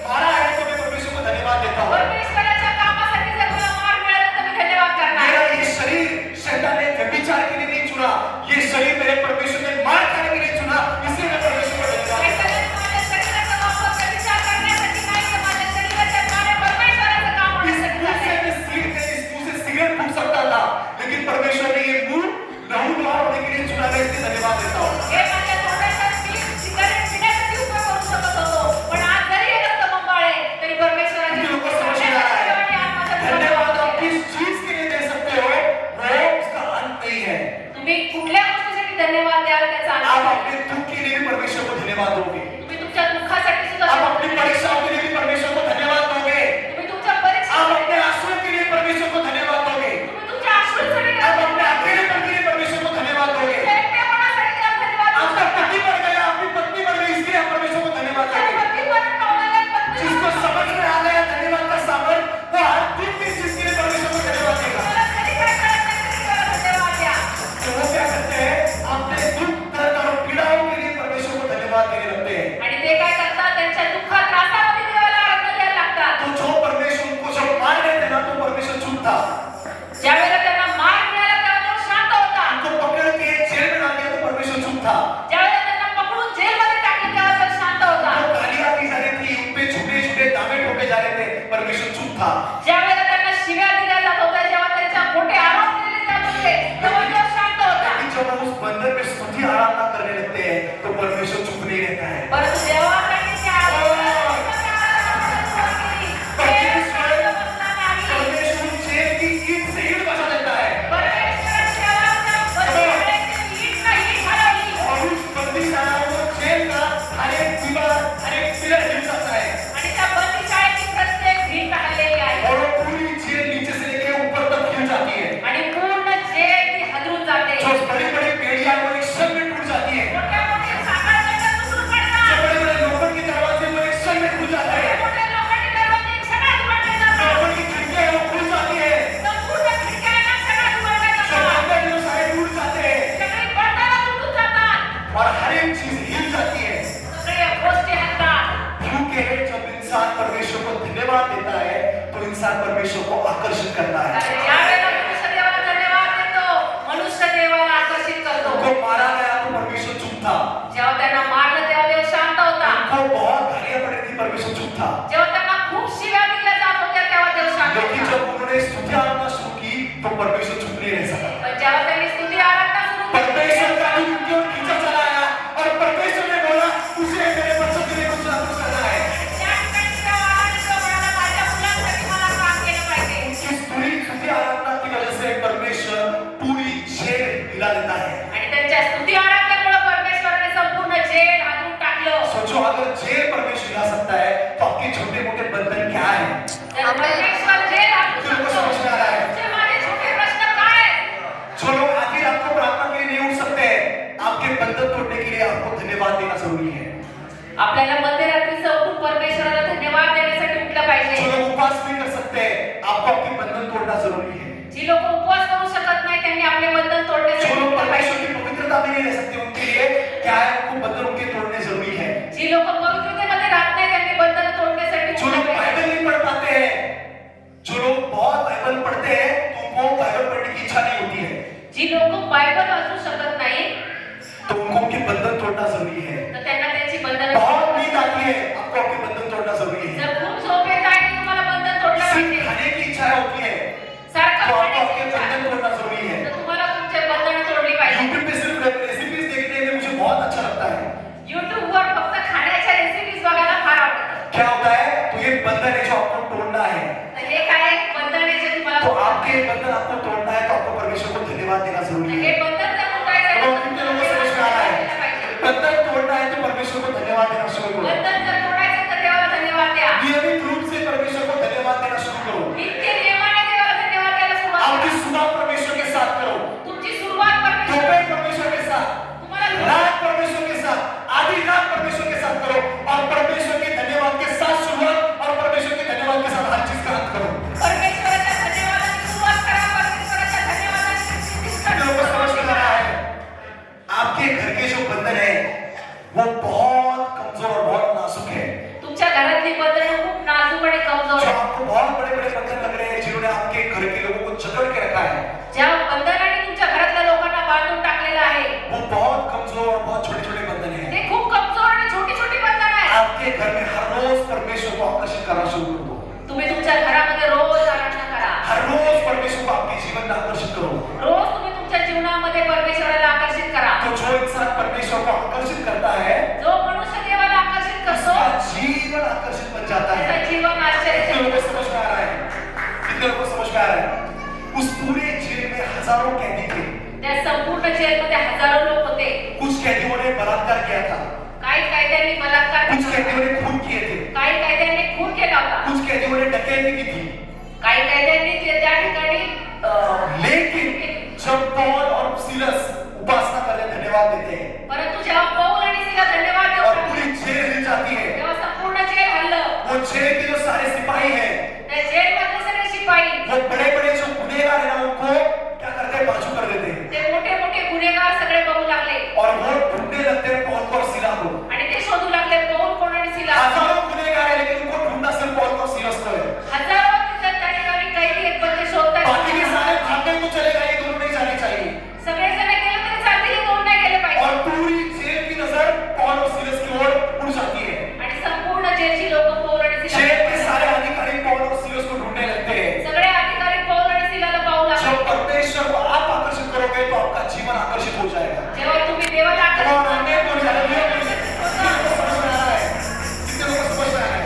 मारा है तो मैं परमेश्वर को धन्यवाद देता हूँ। परमेश्वराच्या कामासाठी जर मला मार मिळाला तर मी धन्यवाद करणार. मेरा ये शरीर शैतान ने व्यभिचार के लिए नहीं चुना, ये शरीर मेरे परमेश्वर ने मार खाने के लिए चुना, इसलिए मैं परमेश्वर को धन्यवाद देता हूँ। शैतानाने माझ्या शरीराचा वापर विचार करण्यासाठी नाही, तर माझ्या शरीराच्या कार्य परमेश्वराचं काम इस होण्यासाठी मुंह आहे. इस मुंह से सिगरेट फूट सकता था, लेकिन परमेश्वर ने ये मुंह लहूलुहान होने के लिए चुना, मैं इसलिए धन्यवाद देता हूँ। हे माझ्या तोंडाचा मी सिगारेट पिण्यासाठी उपयोग करू शकत होतो, पण आज जरी हे रक्त बंबाळे तरी परमेश्वराचे किती लोकं समजणार आहे? धन्यवाद आप किस चीज के लिए दे सकते हो, वो उसका अंत नहीं है। तुम्ही कुठल्या गोष्टीसाठी धन्यवाद द्याल त्याचा आप अर्थ आहे. अपने दुख के लिए भी परमेश्वर को धन्यवाद दोगे, तुम्ही तुमच्या दुःखासाठी सुद्धा आप अपनी परीक्षाओं के लिए भी परमेश्वर को धन्यवाद दोगे, तुम्ही तुमच्या आप परीक्षेसाठी अपने आंसुओं के लिए परमेश्वर को धन्यवाद दोगे, तुम्ही तुमच्या अश्रूंसाठी आप अपने अकेलेपन के लिए परमेश्वर को धन्यवाद दोगे। तुमच्या एकटेपणासाठी त्याला धन्यवाद देऊ आपका शकता. पति मर गया, आपकी पत्नी मर गई, इसलिए आप परमेश्वर को धन्यवाद तुमच्या दोगे। पतीवर टोळलेल्या पत्नीला जिसको समझ में आ गया धन्यवाद का सागर, वो हर दिन की चीज के लिए परमेश्वर को धन्यवाद देगा। तुम्हाला जरी काय कळत नाही तरी त्याला धन्यवाद द्या. तो वो क्या करते हैं, अपने दुख दर्द और पीड़ाओं के लिए परमेश्वर को धन्यवाद देने लगते हैं। आणि ते काय करतात, त्यांच्या दुःखात त्रासामध्ये देवाला आराधना द्यायला लागतात. तो जो परमेश्वर उनको जब मार रहे थे ना, तो परमेश्वर चुप था। ज्यावेळेला त्यांना मार मिळाला तेव्हा तो शांत होता. उनको पकड़ के जेल में डाल दिया तो परमेश्वर चुप था। ज्यावेळेला त्यांना पकडून जेलमध्ये टाकले तेव्हा तो शांत होता. वो गालियां दी जा रही थी, उन पे झूठे झूठे दावे ठोके जा रहे थे, परमेश्वर चुप था। ज्यावेळेला त्यांना शिव्या दिल्या जात होत्या, जेव्हा त्यांच्या खोटे आरोप केले जात होते तेव्हा तो शांत होता. लेकिन जब हम उस बंधन में स्तुति आराधना करने लगते हैं तो परमेश्वर चुप नहीं रहता है। परंतु जेव्हा त्यांनी त्या परमेश्वर जेल की ईंट से ईंट बचा देता है और उस बंदीशाला को जेल का हर एक दीवार, हर एक पिलर हिल सकता है और वो पूरी जेल नीचे से लेके ऊपर तक हिल जाती है। जो बड़ी बड़ी बेड़ियां वो एक क्षण में टूट जाती है, जो बड़े बड़े लोखंड के दरवाजे वो एक क्षण में खुल जाते हैं, लोखंड की खिड़कियां वो खुल जाती है, जो अंदर जो सारे टूट जाते हैं और हर एक चीज हिल जाती है। क्योंकि जब इंसान परमेश्वर को धन्यवाद देता है तो इंसान परमेश्वर को आकर्षित करता है। उनको मारा गया तो परमेश्वर चुप था, जेव्हा त्यांना मारलं तेव्हा देव शांत होता. उनको बहुत गालियां पड़ी थी, परमेश्वर चुप था। जेव्हा त्यांना खूप शिव्या दिल्या जात होत्या तेव्हा देव शांत लेकिन होता. जब उन्होंने स्तुति आराधना शुरू की तो परमेश्वर चुप नहीं रह सका। पण जेव्हा त्यांनी स्तुती आराधना सुरू परमेश्वर केली का भी उनके ओर खींचा चला आया और परमेश्वर ने बोला तुझे मेरे बच्चों के लिए कुछ ना कुछ करना है। त्या ठिकाणी त्या वाघाने तो म्हणाला, माझ्या मुलांसाठी मला काम केलं पाहिजे. इस पूरी स्तुति आराधना की वजह से परमेश्वर पूरी जेल हिला देता है। आणि त्यांच्या स्तुती आराधनेमुळे परमेश्वराने संपूर्ण जेल हादरून टाकलं. सोचो अगर जेल परमेश्वर हिला सकता है तो आपके छोटे मोटे बंधन क्या है? तर परमेश्वर जेल हादरून तुमको टाकतो. समझ में आ रहा है? तुमचे माझे छोटे प्रश्न काय आहेत? जो लोग आधी रात को प्रार्थना के लिए नहीं उठ सकते हैं, आपके बंधन तोड़ने के लिए आपको धन्यवाद देना जरूरी है। आपल्याला मध्यरात्रीचं उठून परमेश्वराला धन्यवाद देण्यासाठी उठलं जो पाहिजे. लोग उपवास नहीं कर सकते हैं, आपको अपने बंधन तोड़ना जरूरी है। जी लोक उपवास करू शकत नाही त्यांनी आपले बंधन जो तोडण्यासाठी लोग उठलं परमेश्वर पाहिजे. की पवित्रता में नहीं रह सकते, उनके लिए क्या है, उनको बंधन उनके तोड़ने जरूरी है। जी लोक पवित्रतेमध्ये राहत नाही त्यांनी बंधन तोडण्यासाठी जो उठलं लोग पाहिजे. बाइबल नहीं पढ़ पाते हैं, जो लोग बहुत बाइबल पढ़ते हैं तो उनको बाइबल पढ़ने की इच्छा नहीं होती है, जी लोक बायबल वाचू शकत नाही तो उनको उनके बंधन तोड़ना जरूरी है। तर त्यांना त्यांची बंधनं बहुत नींद आती है, आपको आपके बंधन तोड़ना जरूरी है। जर खूप झोप येत आहे तर तुम्हाला बंधन तोडलं सिर्फ पाहिजे. खाने की इच्छा होती है सारखं तो आपको खाण्याची आपके इच्छा बंधन तोड़ना जरूरी है। तर तुम्हाला तुमचे बंधन तोडली पाहिजे. यूट्यूब पे सिर्फ रेसिपीज देखने में मुझे बहुत अच्छा लगता है। युट्यूबवर फक्त खाण्याच्या रेसिपीज बघायला फार आवडतात. क्या होता है, तो ये बंधन है जो आपको तोड़ना है। तर हे काय आहे? बंधन आहे जे तुम्हाला तो आपके बंधन आपको तोड़ना है तो आपको परमेश्वर को धन्यवाद देना जरूरी हे है। बंधन जर तोडायचं आहे तो तर कितने लोगों को समझ में आ रहा है? बंधन तोड़ना है तो परमेश्वर को धन्यवाद देना शुरू करो। बंधन जर तोडायचं तर देवाला धन्यवाद द्या. नियमित रूप से परमेश्वर को धन्यवाद देना शुरू करो। नित्य नियमाने जकड़ के रखा है, ज्या बंधनाने तुमच्या घरातल्या लोकांना बांधून टाकलेलं आहे वो बहुत कमजोर और बहुत छोटे छोटे बंधन हैं। ते खूप कमजोर आणि छोटी छोटी बंधन आहेत. आपके घर में हर रोज परमेश्वर को आकर्षित करना शुरू कर दो। तुम्ही तुमच्या घरामध्ये रोज आराधना करा. हर रोज परमेश्वर को आपके जीवन में आकर्षित करो। रोज तुम्ही तुमच्या जीवनामध्ये परमेश्वराला आकर्षित करा. तो जो इंसान परमेश्वर को आकर्षित करता है, जो मनुष्य देवाला आकर्षित करतो उसका जीवन आकर्षित बन जाता है। त्याचं जीवन कितने आश्चर्यचकित लोगों को समझ में आ रहा है? कितने लोगों को समझ में आ रहा है? उस पूरे जेल में हजारों कैदी थे। त्या संपूर्ण जेलमध्ये हजारो लोक होते. कुछ कैदियों ने बलात्कार किया था, काही कैद्यांनी बलात्कार कुछ केला कैदियों होता. ने खून किए थे, काही कैद्यांनी खून केला होता. कुछ कैदियों ने डकैती की थी। काही कैद्यांनी त्या ठिकाणी लेकिन जब पौल और सीलस उपासना करते धन्यवाद देते हैं परंतु जेव्हा पौल आणि सीला धन्यवाद और देतात पूरी जेल हिल जाती है, तेव्हा संपूर्ण जेल हल्लं. वो जेल के जो सारे सिपाही हैं, त्या जेलमधले सगळे शिपाई वो बड़े बड़े जो गुनहगार हैं ना, उनको क्या करते हैं? बाजू कर देते हैं ते मोठे मोठे गुन्हेगार सगळे बघू लागले और वो ढूंढने लगते हैं पौल को और सीला को। आणि ते शोधू लागले पौल कोण आणि सीला. हजारों गुनहगार हैं, लेकिन उनको ढूंढना सिर्फ पौल को और सीलस को है। हजारो तिथं त्या ठिकाणी कैदी आहेत पण ते शोधतात. बाकी के सारे भागने को चलेगा, ये दोनों नहीं जाने चाहिए। सगळे जण गेले तरी चालतील, हे दोन नाही गेले पाहिजे. और पूरी जेल की नजर पौल और सीलस की ओर उड़ जाती है। आणि संपूर्ण जेलची लोक पौल आणि जेल के सीला सारे अधिकारी पौल और सीलस को ढूंढने लगते हैं। सगळे अधिकारी पौल आणि सीलाला पाहू लागले. जब परमेश्वर को आप आकर्षित करोगे तो आपका जीवन आकर्षित हो जाएगा। जेव्हा तुम्ही देवाला आकर्षित और करता, आमेन बोलिए, हालेलुया बोलिए। कितने लोगों को समझ में आ रहा है? कितने लोगों को समझ में आ रहा है?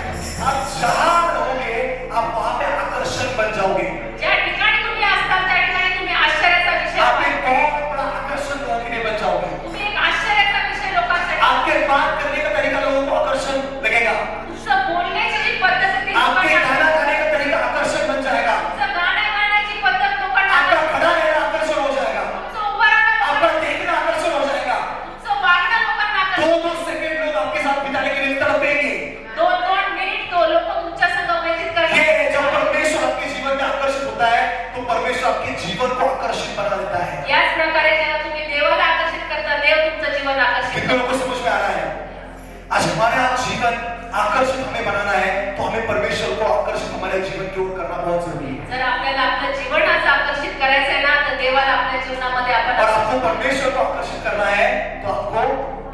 आप जहां रहोगे, आप वहां पे आकर्षण बन जाओगे। ज्या ठिकाणी तुम्ही असताल त्या ठिकाणी तुम्ही आश्चर्याचा विषय आप व्हाल. एक बहुत बड़ा आकर्षण लोगों के लिए बन जाओगे। तुम्ही एक आश्चर्याचा विषय लोकांसाठी. आपके बात करने का तरीका लोगों को आकर्षण लगेगा। तुमचं बोलण्याची जी पद्धत आहे ती आपके लोकांना, गाना गाने का तरीका आकर्षण बन जाएगा। तुमचं गाणं गाण्याची पद्धत लोकांना, आपका खड़ा रहना आकर्षण हो जाएगा। तुमचं उभं राहणं, आपका देखना आकर्षण हो जाएगा। तुमचं वागणं लोकांना आकर्षित. 2-2 सेकंड लोग आपके साथ बिताने के लिए तड़पेंगे। 2-2 मिनिट तो लोक तुमच्या संग व्यतीत करतात. ये जब परमेश्वर आपके जीवन में आकर्षित होता है, तो परमेश्वर आपके जीवन को आकर्षित बना देता है। याच प्रकारे जेव्हा तुम्ही देवाला आकर्षित करता, देव तुमचं जीवन आकर्षित कितने लोगों को समझ में आ रहा है? आज हमारा जीवन आकर्षित हमें बनाना है, तो हमें परमेश्वर को आकर्षित हमारे जीवन की ओर करना बहुत जरूरी है। जर आपल्याला आपलं जीवन आज आकर्षित करायचं आहे ना, तर देवाला आपल्या जीवनामध्ये और आपण, आपको परमेश्वर को आकर्षित करना है, तो आपको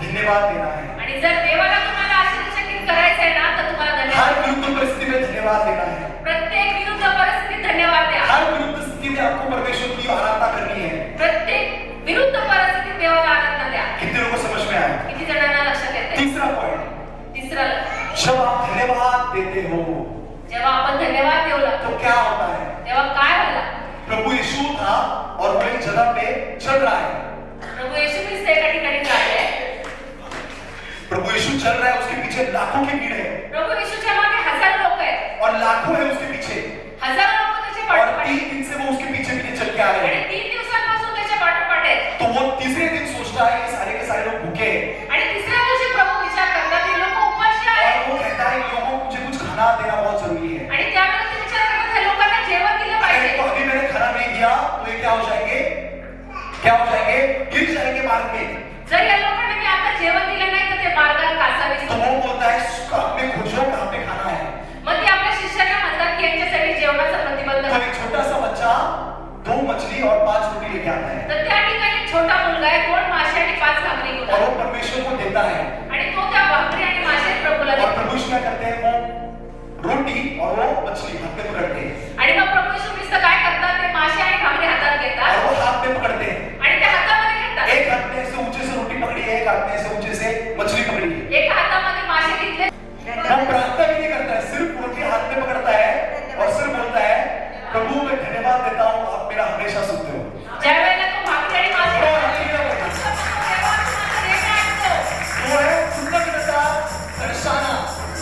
धन्यवाद देना है। आणि जर देवाला तुम्हाला आश्चर्यचकित करायचं आहे ना, तर तुम्हाला हर धन्यवाद, विरुद्ध परिस्थिति में धन्यवाद देना है। प्रत्येक विरुद्ध परिस्थितीत धन्यवाद द्या. हर विरुद्ध स्थिति में आपको परमेश्वर की आराधना करनी है। प्रत्येक विरुद्ध परिस्थितीत देवाला आराधना द्या. कितने लोगों को समझ में आया? किती जणांना लक्षात येते? तीसरा पॉइंट, तिसरं, जब आप धन्यवाद देते हो जेव्हा आपण धन्यवाद देऊ लागतो तो क्या होता है? तेव्हा काय होला? प्रभु यीशु था और वो एक जगह पे चल रहा है। प्रभू येशू ख्रिस्त एका ठिकाणी चालले. प्रभु यीशु चल रहा है, उसके पीछे लाखों की भीड़ है प्रभू येशूच्या मागे हजारो लोक आहेत. और लाखों है उसके पीछे, हजारो लोक त्याच्या और पाठोपाठ 3 दिन से वो उसके पीछे पीछे चल के आ रहे आणि हैं। 3 दिवसांपासून त्याच्या पाठोपाठ आहेत. तो वो तीसरे दिन सोचता है कि सारे के सारे लोग भूखे हैं आणि तिसऱ्या दिवशी प्रभू विचार करतात हे लोक उपाशी आहेत. और वो कहता है कि लोगों को मुझे कुछ खाना देना बहुत जरूरी है। आणि त्यावेळेला ते विचार करतात हे लोकांना जेवण दिलं अगर पाहिजे. इनको अभी मैंने खाना नहीं दिया तो ये क्या हो जाएंगे? क्या हो जाएंगे? गिर जाएंगे मार्ग में। जर या लोकांना मी आता जेवण दिलं नाही तर ते मार्गात कासावीस. तो वो बोलता है आप में खोजो कहाँ पे खाना है। मग ते आपल्या शिष्यांना म्हणतात की यांच्यासाठी जेवणाचा प्रतिबंध तो करा. एक छोटा सा बच्चा 2 मछली और 5 रोटी लेके आता है तर त्या ठिकाणी एक छोटा मुलगा आहे, 2 मासे आणि 5 भाकरी घेऊन और आला. वो परमेश्वर को देता है आणि तो त्या भाकरी आणि मासे प्रभूला और देतो. प्रभु यीशु क्या करते हैं? वो रोटी और वो मछली हाथ में पकड़ते हैं आणि मग प्रभू येशू ख्रिस्त काय करतात? ते मासे आणि भाकरी हातात और घेतात वो हाथ में पकड़ते हैं। आणि ते हातामध्ये घेतात. एक हाथ में ऐसे ऊंचे से रोटी पकड़ी है, एक हाथ में ऐसे ऊंचे से मछली पकड़ी है। एका हातामध्ये मासे घेतले. वो प्रार्थना भी नहीं करता है, सिर्फ रोटी हाथ में पकड़ता है और सिर्फ बोलता है प्रभु मैं धन्यवाद देता हूँ, आप मेरा हमेशा सुनते हो। ज्या वेळेला तो भाकरी आणि मासे वो घेतात, हालेलुया बोलता है। तेव्हा तुम्हाला देणं ऐकतो. वो है कृतज्ञता दर्शाना,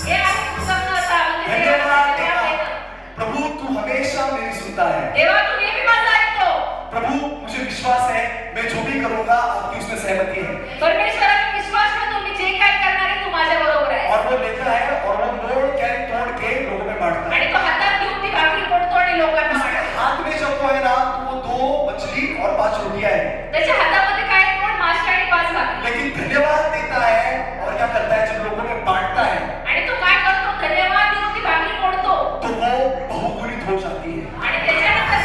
हे आहे कृतज्ञता, म्हणजे धन्यवाद देवाला देना। देणं. प्रभु तू हमेशा मेरी सुनता है। देवा तू नेहमी माझं ऐकतो. प्रभु मुझे विश्वास है मैं जो भी करूंगा आपकी उसमें सहमति है। परमेश्वरावर विश्वास ठेवतो, मी जे काय करणार आहे तू माझ्या बरोबर आहे. और वो लेता है और वो तोड़ के लोगों में बांटता है। आणि तो हातात घेऊन ती भाकरी फोडतो आणि लोकांना उसके वाटतो. हाथ में जब वो है ना, तो वो 2 मछली और 5 रोटियां हैं, त्याच्या हातामध्ये काय आहे? 2 मासे आणि 5 भाकरी. लेकिन धन्यवाद देता है और क्या करता है? जब लोगों में बांटता है आणि तो काय करतो? धन्यवाद देऊन ती भाकरी फोडतो. तो वो बहुगुणित हो जाती है। आणि त्याच्यानंतर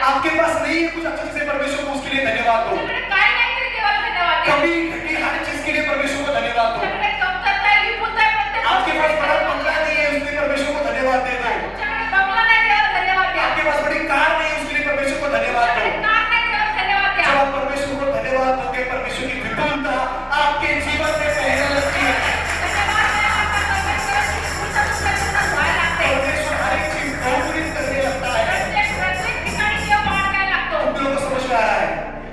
आपके पास नहीं है कुछ अच्छी चीजें, परमेश्वर को उसके लिए धन्यवाद दो। तुमच्याकडे काय नाही तरी देवाला धन्यवाद द्या. कभी घटी हर चीज के लिए परमेश्वर को धन्यवाद दो। तुमच्याकडे कमतरता आहे, विपुलता आहे, प्रत्येक आपके पास बड़ा गोष्टीसाठी बंगला नहीं है, उसके लिए परमेश्वर को धन्यवाद दे दो। तुमच्याकडे बंगला नाही, देवाला धन्यवाद द्या. आपके पास बड़ी कार नहीं है, उसके लिए परमेश्वर को धन्यवाद दो। तुमच्याकडे कार नाही, देवाला धन्यवाद द्या. जब आप परमेश्वर को धन्यवाद दोगे, परमेश्वर की विपुलता आपके जीवन में पहने लगती है। धन्यवाद द्या. परमेश्वराची विपुलता तुमच्या जीवनात व्हायला लागते. परमेश्वर हर एक चीज बहुगुणित करने लगता है। प्रत्येक ठिकाणी देव वाढवायला लागतो. तुम लोगों को समझ में आ रहा है?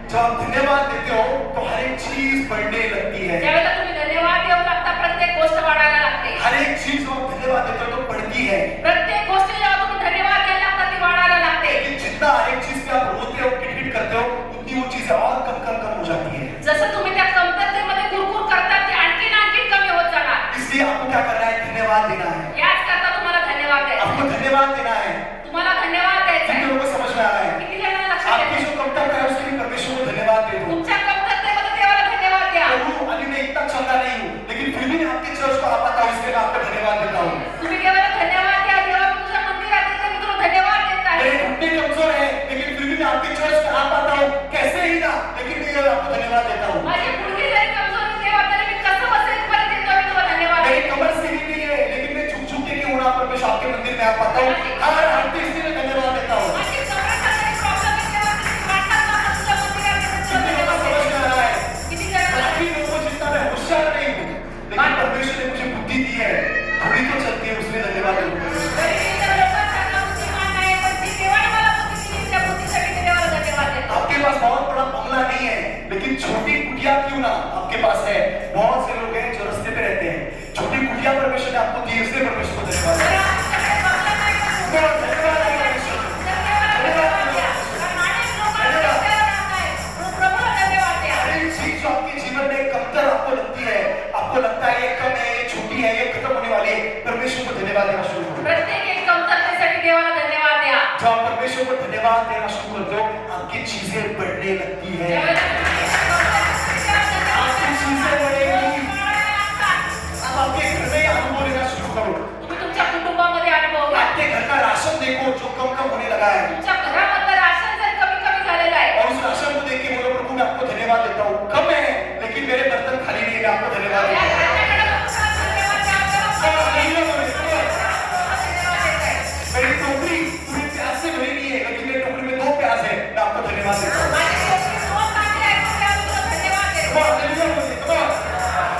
जब आप धन्यवाद देते हो तो हर एक चीज बढ़ने लगती है। ज्यावेळेला तुम्ही धन्यवाद देऊ लागता, प्रत्येक गोष्ट वाढायला लागते. हर एक चीज जब आप धन्यवाद देते हो तो बढ़ती है। प्रत्येक गोष्ट जेव्हा तुम्ही धन्यवाद द्यायला लागता, ती वाढायला लागते. लेकिन जितना हर एक चीज पे आप रोते हो, किटकिट करते हो, उतनी वो चीजें और कम कम कम हो जाती है। जसं तुम्ही त्या कमतरतेमध्ये कुरकुर करता, ती आणखीन आणखीन कमी होत जाणार. इसलिए आपको क्या करना है? धन्यवाद देना है। याच करता तुम्हाला धन्यवाद द्यायचा. आपको धन्यवाद देना है। तुम्हाला धन्यवाद द्यायचा जिन आहे. लोगों को समझ में आ रहा है, किती जणांना लक्षात आपकी येतं? जो कमतरता है उसके लिए परमेश्वर को धन्यवाद दे दो। तुमच्या कमतरतेमध्ये देवाला धन्यवाद द्या. प्रभु, अभी मैं इतना चंगा नहीं हूँ, लेकिन फिर भी मैं आपके चर्च को आ पाता हूँ, इसलिए मैं आपको धन्यवाद देता हूँ। तुम्ही देवाला धन्यवाद द्या. देवा तुमच्या मंदिरात येतो, मी तुला धन्यवाद देत आहे. मेरे घुटने कमजोर है, लेकिन फिर भी मैं आपके चर्च में आ पाता हूँ, कैसे ही ना, लेकिन मैं आपको धन्यवाद देता हूँ। माझी गुडघे जरी कमजोर आहे, देवा तरी मी कसं बसेल परत येतो, मी तुला धन्यवाद मेरी देतो. कमर सीधी नहीं है, लेकिन मैं झुक झुक के क्यों ना परमेश्वर आपके मंदिर में आ पाता हूँ, हर हफ्ते इसलिए मैं धन्यवाद देता हूँ। माझी कमरेचा जरी प्रॉब्लेम आहे, देवा तुम्ही वाटतात ना, तुझ्या मंदिरात येतो, तुला कितने लोगों को धन्यवाद समझ देतो. में आ रहा है? किती जणांना काफी लोगों को जितना मैं होशियार नहीं हूँ, लेकिन परमेश्वर ने मुझे बुद्धि दी है, थोड़ी तो चलती है, उसमें धन्यवाद देता हूँ। तरी मी इतर लोकांसारखा बुद्धिमान नाही, पण ती देवाने मला बुद्धी दिली, त्या बुद्धीसाठी मी देवाला धन्यवाद देतो. आपके पास बहुत बड़ा बंगला नहीं है, लेकिन छोटी कुटिया क्यों ना आपके पास है। बहुत से लोग हैं जो रास्ते पे रहते हैं, छोटी कुटिया परमेश्वर ने आपको दी, इसलिए परमेश्वर को धन्यवाद जर देता हूँ। आमच्याकडे बंगला नाही, तर धन्यवाद है परमेश्वर। तर देवाला धन्यवाद द्या. कारण अनेक लोक रस्त्यावर राहत आहेत, म्हणून प्रभूला धन्यवाद द्या. हर एक चीज जो आपके जीवन में कमतर आपको लगती है, आपको लगता है ये कम है, ये छोटी है, ये खत्म होने वाली है, परमेश्वर को धन्यवाद देना शुरू करो। प्रत्येक एक कमतरतेसाठी देवाला धन्यवाद द्या. जब आप परमेश्वर को धन्यवाद देना शुरू करते हो, आपकी चीजें बढ़ने लगती है। ज्यावेळेला तुम्ही आपकी चीजें बढ़ेगी। वाढायला लागतात. अब आपके घर में अनुभव लेना शुरू करो। तुम्ही तुमच्या कुटुंबामध्ये अनुभव घ्या. आपके घर का राशन देखो जो कम कम होने लगा है, तुमच्या घरामधलं राशन जर कमी कमी झालेलं आहे, और उस राशन को देख के बोलो प्रभु मैं आपको धन्यवाद देता हूँ, कम है लेकिन मेरे बर्तन खाली नहीं है, मैं आपको धन्यवाद या देता हूँ। घराकडे बघून धन्यवाद द्या. धन्यवाद देत आहे. मेरी टोकरी पूरी प्याज से भरी नहीं है, लेकिन मेरी टोकरी में 2 प्याज है, मैं आपको धन्यवाद देता हूँ। माझी टोकरी दोन तांदूळ आहेत, पण त्याला तुला धन्यवाद देतो. Come on, hallelujah बोलिए, come on।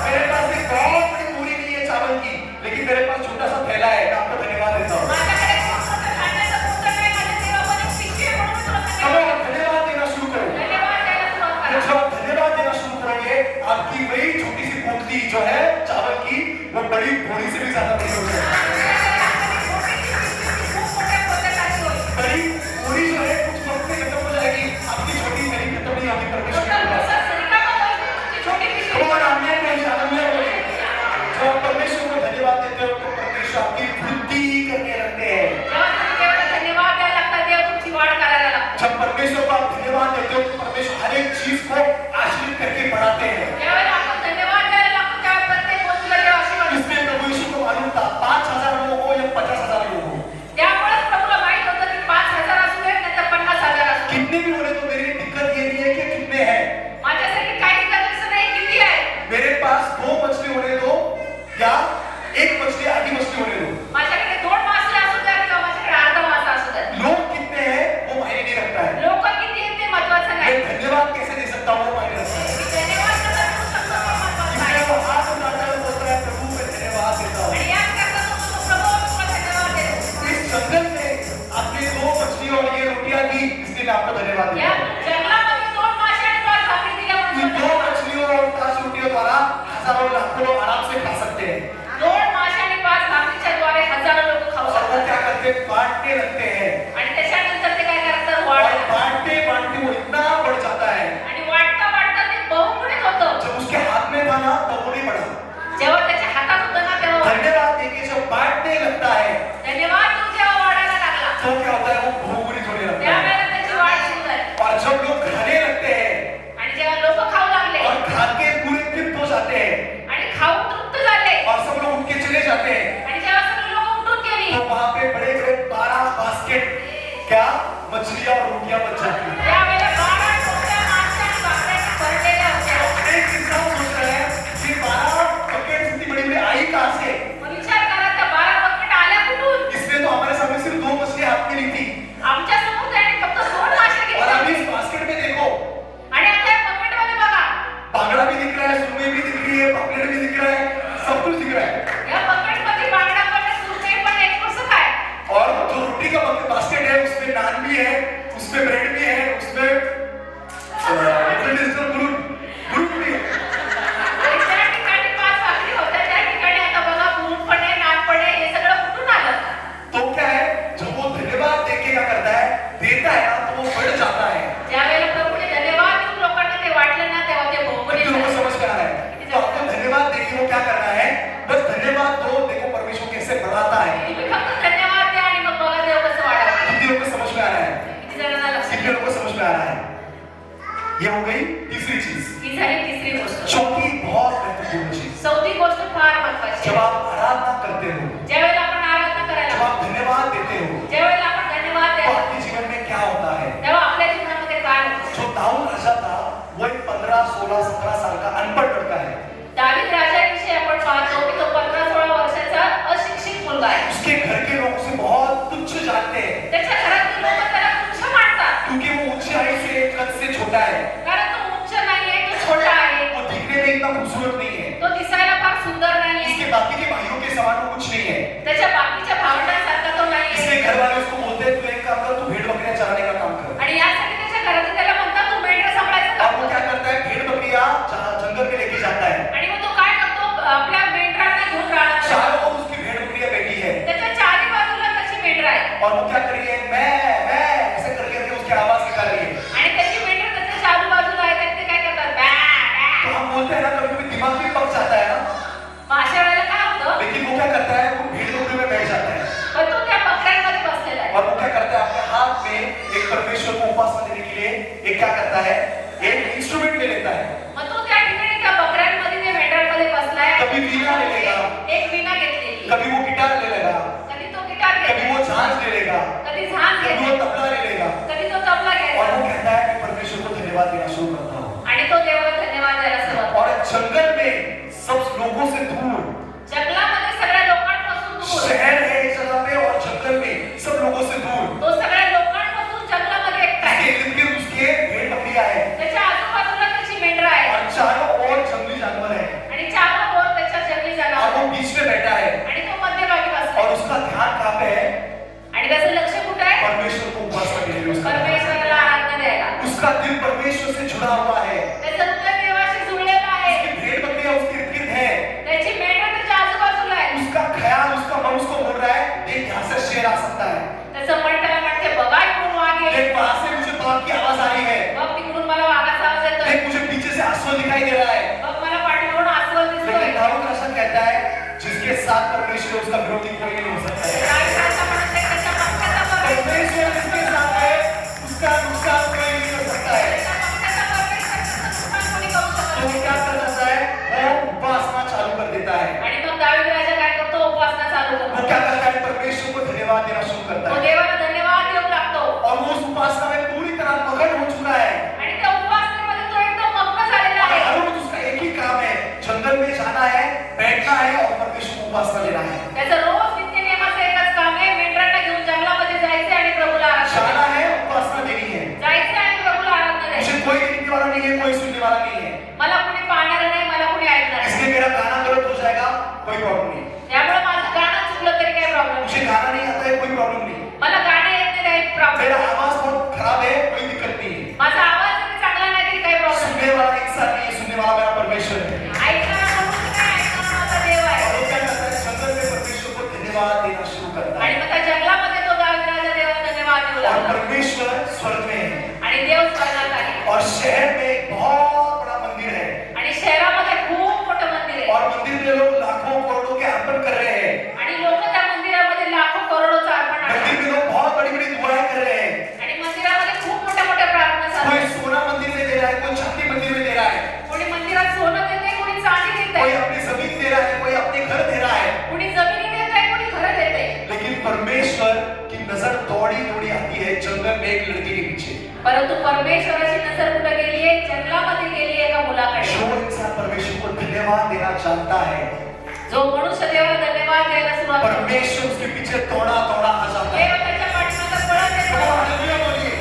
मेरे पास एक बहुत बड़ी बोरी नहीं है चावल की, लेकिन मेरे पास छोटा सा थैला है, मैं आपको धन्यवाद देता हूँ। माझ्याकडे खूप मोठं धान्याचं पोतं नाही, माझ्या देवामध्ये पिशवी आहे, म्हणून मी तुला Come धन्यवाद on, धन्यवाद देना शुरू करो। धन्यवाद द्यायला सुरुवात करा. जब आप धन्यवाद देना शुरू करोगे, आपकी वही छोटी सी पोटली जो है चावल की, वो बड़ी बोरी से भी ज्यादा बड़ी हो जाएगी। खूप मोठ्या पोत्यासाठी होईल. बड़ी बोरी जो है कुछ वक्त में खत्म हो जाएगी, आपकी छोटी मेरी खत्म नहीं होगी, परमेश्वर की मोठं कृपा से। पोतं रिकामं होईल, तुमची छोटी पिशवी. Come on, आमेन बोलिए, हालेलुया बोलिए। जब आप परमेश्वर को धन्यवाद देते हो, तो परमेश्वर आपकी वृद्धि करने लगते हैं। जेव्हा तुम्ही देवाला धन्यवाद द्यायला लागता, देव तुमची वाढ करायला लागतो. जब परमेश्वर को आप धन्यवाद देते हो, तो परमेश्वर हर एक चीज को आशीर्वाद करके बढ़ाते हैं। ज्यावेळेला आपण धन्यवाद द्यायला लागतो, त्यावेळेला प्रत्येक गोष्टीला देव आशीर्वाद देतो. इसलिए प्रभु यीशु को मालूम था 5000 लोगों को या 50,000 लोगों को, त्यामुळेच प्रभूला माहित होतं की 5,000 असू देत, नाहीतर 50,000 असू देत. कितने भी बोले तो मेरी दिक्कत ये नहीं है कि कितने हैं। माझ्यासाठी काहीच गरजेचं नाही, किती आहे. मेरे पास 2 मछली होने दो या 1 मछली आधी मछली होने दो। माझ्याकडे 2 मासे असू द्या किंवा माझ्याकडे अर्धा मासा असू द्या. लोग कितने हैं वो मायने नहीं रखता है, लोक किती आहेत ते महत्त्वाचं मैं नाही. धन्यवाद कैसे दे सकता हूँ वो मायने रखता है। मी धन्यवाद कसा देऊ शकतो ते महत्त्वाचं इसलिए आहे. वो हाथ उठाता है, बोलता है प्रभु मैं धन्यवाद देता हूँ। आणि याच करता तो म्हणतो, प्रभू मी तुला धन्यवाद देतो. इस जंगल में आपने 2 मछली और ये रोटियां दी, इसलिए मैं आपको धन्यवाद या देता हूँ। जंगलामध्ये 2 मासे आणि 5 भाकरी दिल्या म्हणून इन तुला 2 धन्यवाद. मछलियों और 5 रोटियों द्वारा हजारों लाखों लोग आराम से खा सकते हैं। 2 मासे आणि 5 भाकरीच्या द्वारे हजारो लोक खाऊ और वो शकतात. क्या करते हैं? बांटने लगते हैं, आणि त्याच्यानंतर ते काय करतात? और वाढतात. बांटते बांटते वो इतना बढ़ जाता है, आणि वाटता वाटता ते बहुगुणित होतं. जब उसके हाथ में था ना तब वो नहीं बढ़ा। जेव्हा त्याच्या हातात होतं ना, तेव्हा धन्यवाद देके जब बांटने लगता है, धन्यवाद देऊन जेव्हा वाढायला लागला, तो क्या होता है? वो बहुगुणित होने लगता है। त्यावेळेला त्याची वाढ सुरू झाली. और बकरियां बच जाती हैं। त्यावेळेला 12 टोकऱ्या मासे आणि भाकऱ्यांनी भरलेल्या होत्या. एक इंसान सोच रहा है कि 12 बकेट इतनी बड़ी बड़ी आई कहाँ से? मग विचार करा त्या 12 बकेट आल्या कुठून? इसने तो हमारे सामने सिर्फ 2 मछली हाथ में ली थी आमच्या समोर त्याने फक्त 2 मासे और अभी घेतले इस बास्केट में देखो आणि आता या बकेटमध्ये बघा बांगड़ा भी दिख रहा है, सुरमई भी दिख रही है, पापलेट भी दिख रहा है, सब कुछ दिख रहा है। या बकेटमध्ये बांगडा पण आहे, सुरमई पण आहे, कसं काय? और जो रोटी का बास्केट है उसमें नान भी है, उसमें ब्रेड भी है, उसमें ट्रेडिशनल फ्रूट भी है। आणि ज्या ठिकाणी 5 भाकरी होत्या त्या ठिकाणी आता बघा मूग पण आहे, नान पण आहे, हे सगळं कुठून आलं? तो क्या है, जब वो धन्यवाद देके क्या करता है, देता है ना तो वो बढ़ जाता है। ज्यावेळेला प्रभूने धन्यवाद देऊन लोकांना ते वाटलं ना तेव्हा ते भोगून कितने लोगों को येतात. समझ में आ रहा है? तो आपको धन्यवाद देके वो क्या करना है, बस धन्यवाद दो, देखो परमेश्वर कैसे बढ़ाता है। तुम्ही फक्त धन्यवाद द्या आणि मग बघा देव कसं वाढवतं. कितने लोगों को समझ में आ रहा है? किती जणांना लक्षात कितने लोगों को समझ में आ रहा है? ये हो गई तीसरी चीज। ही झाली तिसरी गोष्ट. चौथी बहुत महत्वपूर्ण चीज, चौथी गोष्ट फार महत्वाची जब आहे. आप आराधना करते हो, ज्यावेळेला आपण आराधना करायला जब आप धन्यवाद देते हो, ज्यावेळेला आपण धन्यवाद तो द्यायला आपके जीवन में क्या होता है? तेव्हा आपल्या जीवनामध्ये काय होतं? जो दाऊद राजा था वो एक 15, 16, 17 साल का अनपढ़ लड़का है। दावीद राजाविषयी आपण पाहतो की तो 15-16 वर्षाचा अशिक्षित मुलगा आहे. उसके घर के लोग उसे बहुत तुच्छ जानते हैं त्याच्या घरातील लोक त्याला तुच्छ मानतात क्योंकि वो ऊंचाई से कद से छोटा है, कारण तो उच्च नाहीये, तो छोटा आहे, वो दिखने में इतना खूबसूरत नहीं है, तो दिसायला फार सुंदर नाहीये, उसके बाकी के भाइयों के समान वो कुछ नहीं है। त्याच्या बाकीच्या भावंडांसारखा तो नाहीये. इसलिए घर वाले उसको बोलते हैं तू एक काम कर, तू भेड़ बकरियां चराने का काम कर। आणि यासाठी त्याच्या घरातील त्याला म्हणतात तू मेंढरा सांभाळायचं अब काम वो क्या कर. करता है, भेड़ बकरियां जंगल में लेके जाता है, आणि मग तो काय करतो, आपल्या मेंढरांना घेऊन राहणार. चारों ओर उसकी भेड़ बकरियां बैठी है त्याच्या चारी बाजूला त्याची मेंढरा आहे और वो क्या कर रही है, मैं ऐसे करके उसकी आवाज निकाल रही है। आणि त्याची मेंढर त्याच्या चारी बाजूला आहे, तर ते काय करतात, बॅ, तो बॅ. हम बोलते हैं ना कभी कभी दिमाग भी पक जाता है ना, मग अशा वेळेला काय होतं, लेकिन वो क्या करता है, वो भेड़ बकरी में बैठ जाता है तर तो त्या बकऱ्यांमध्ये बसलेला आहे. और वो क्या करता है, अपने हाथ में एक परमेश्वर को उपासना देने के लिए एक क्या करता है, एक इंस्ट्रूमेंट ले लेता है। मग तो त्या ठिकाणी त्या बकऱ्यांमध्ये त्या मेंढरांमध्ये बसलाय. कभी वीणा ले लेगा, एक वीणा घेतलेली, कभी वो गिटार ले लेगा, कधी तो गिटार कभी घेतला, वो झांझ ले लेगा, कधी झांज कभी घेतला, वो तबला ले लेगा कधी तो तबला और घ्यायचा वो कहता है कि परमेश्वर को धन्यवाद देना शुरू करता हूँ। आणि तो देवाला धन्यवाद द्यायला सुरुवात. और जंगल में सब लोगों से दूर, जंगलामध्ये सगळ्या लोकांपासून दूर, शहर है एक जगह पे और जंगल में सब लोगों से दूर, तो सगळ्या लोकांपासून जंगलामध्ये एकटा उसके आहे. इर्द गिर्द उसके भेड़ बकरियां है त्याच्या आजूबाजूला त्याची मेंढरा आहे और चारों ओर जंगली जानवर है आणि चारों ओर त्याच्या जंगली और जनावर वो बीच में बैठा है आणि तो मध्यभागी बसलाय. और उसका ध्यान कहाँ पे है, आणि त्याचं लक्ष कुठे आहे, परमेश्वर को उपासना देने में उसका ध्यान है। परमेश्वराला आराधना द्यायला. उसका दिल परमेश्वर से जुड़ा हुआ है, त्याचं हृदय देवाशी जुळलेलं आहे. उसकी भेड़ बकरियां उसके इर्द गिर्द है, त्याची मेंढर त्याच्या आजूबाजूला आहे. उसका ख्याल उसका मन उसको बोल रहा है देख यहाँ से शेर आ सकता है, त्याचं मन त्याला म्हणते बघा इकडून वाघ आहे, देख वहां से मुझे बाघ की आवाज आ रही है, बघ तिकडून मला वाघाचा आवाज येतोय, देख मुझे पीछे से आंसू दिखाई दे रहा है। बघ मला पाठीवरून अस्वल दिसतोय. लेकिन दाऊद राजा कहता है जिसके साथ परमेश्वर उसका विरोधी कोई नहीं हो सकता है। दावीद राजा म्हणते त्याच्या पक्षाचा परमेश्वर परमेश्वर जिसके साथ है उसका नुकसान कोई नहीं कर सकता है। त्याच्या पक्षाचा परमेश्वर त्याचं नुकसान कोणी करू शकत तो वो नाही. क्या कर देता है, वो उपासना चालू कर देता है, आणि मग दावीद राजा काय करतो, उपासना चालू वो करतो. क्या करता है, परमेश्वर को धन्यवाद देना शुरू करता तो है देवाला धन्यवाद देऊ लागतो और वो उस उपासना में पूरी तरह मगन हो चुका है। आणि त्या उपासनेमध्ये तो एकदम मग्न झालेला और आहे. हर रोज उसका एक ही काम है, जंगल में जाना है, बैठना है और परमेश्वर को उपासना देना है, त्याचं रोज नित्य नियमाचं एकच काम आहे, मेंढरांना घेऊन जंगलामध्ये जायचे आणि प्रभूला आराधना जाना करायची. है, उपासना देनी है। जायचं आणि प्रभूला आराधना मुझे द्यायची. कोई देखने वाला नहीं है, कोई सुनने वाला नहीं है, मला कोणी पाहणार नाही, मला कोणी ऐकणार नाही. इसलिए मेरा गाना गलत हो जाएगा, कोई प्रॉब्लम नहीं, त्यामुळे माझं गाणं चुकलं तरी काही प्रॉब्लेम मुझे नाही. गाना नहीं आता है, कोई प्रॉब्लेम नहीं, मला गाणं येत नाही, काही प्रॉब्लेम मेरा नाही. आवाज बहुत खराब है, कोई दिक्कत नहीं है, माझा आवाज जरी चांगला नाही तरी काही प्रॉब्लेम सुनने वाला इंसान नहीं है, सुनने वाला मेरा परमेश्वर है। नाही. ऐकणारा म्हणून काय, ऐकणारा माझा देव आहे. और वो क्या करता है, जंगल में परमेश्वर को धन्यवाद देना शुरू करता आणि है मग त्या जंगलामध्ये तो दावीद राजा देवाला धन्यवाद देऊ और लागला. परमेश्वर स्वर्ग में है आणि देव स्वर्गात आहे और शहर में एक बहुत बड़ा मंदिर है आणि शहरामध्ये खूप मोठं मंदिर आहे और मंदिर में लोग लाखों करोड़ों के अर्पण कर रहे हैं, आणि लोक त्या मंदिरामध्ये लाखो करोडोचं अर्पण आणतात मंदिर में लोग बहुत बड़ी बड़ी दुआएं कर रहे हैं, आणि मंदिरामध्ये खूप मोठ्या मोठ्या प्रार्थना चालू कोई आहेत. सोना मंदिर में दे रहा है, कोई चांदी मंदिर में दे रहा है, कोणी मंदिरात सोनं देते, कोणी चांदी देत कोई आहे, अपनी जमीन दे रहा है, कोई अपने घर दे रहा है, कोणी जमिनी देत आहे, कोणी घरं देत आहे. लेकिन परमेश्वर की नजर दौड़ी दौड़ी आती है जंगल में एक लड़की के पीछे परंतु परमेश्वराची नजर कुठे गेली आहे? जंगलामध्ये गेली आहे का मुलाकडे? जो इंसान परमेश्वर को धन्यवाद देना जानता है, जो मनुष्य देवाला धन्यवाद द्यायला सुरुवात करतो, परमेश्वर उसके पीछे दौड़ा दौड़ा आ जाता है। देव त्याच्या पाठीमागे पळत येतो. हालेलुया बोलिए।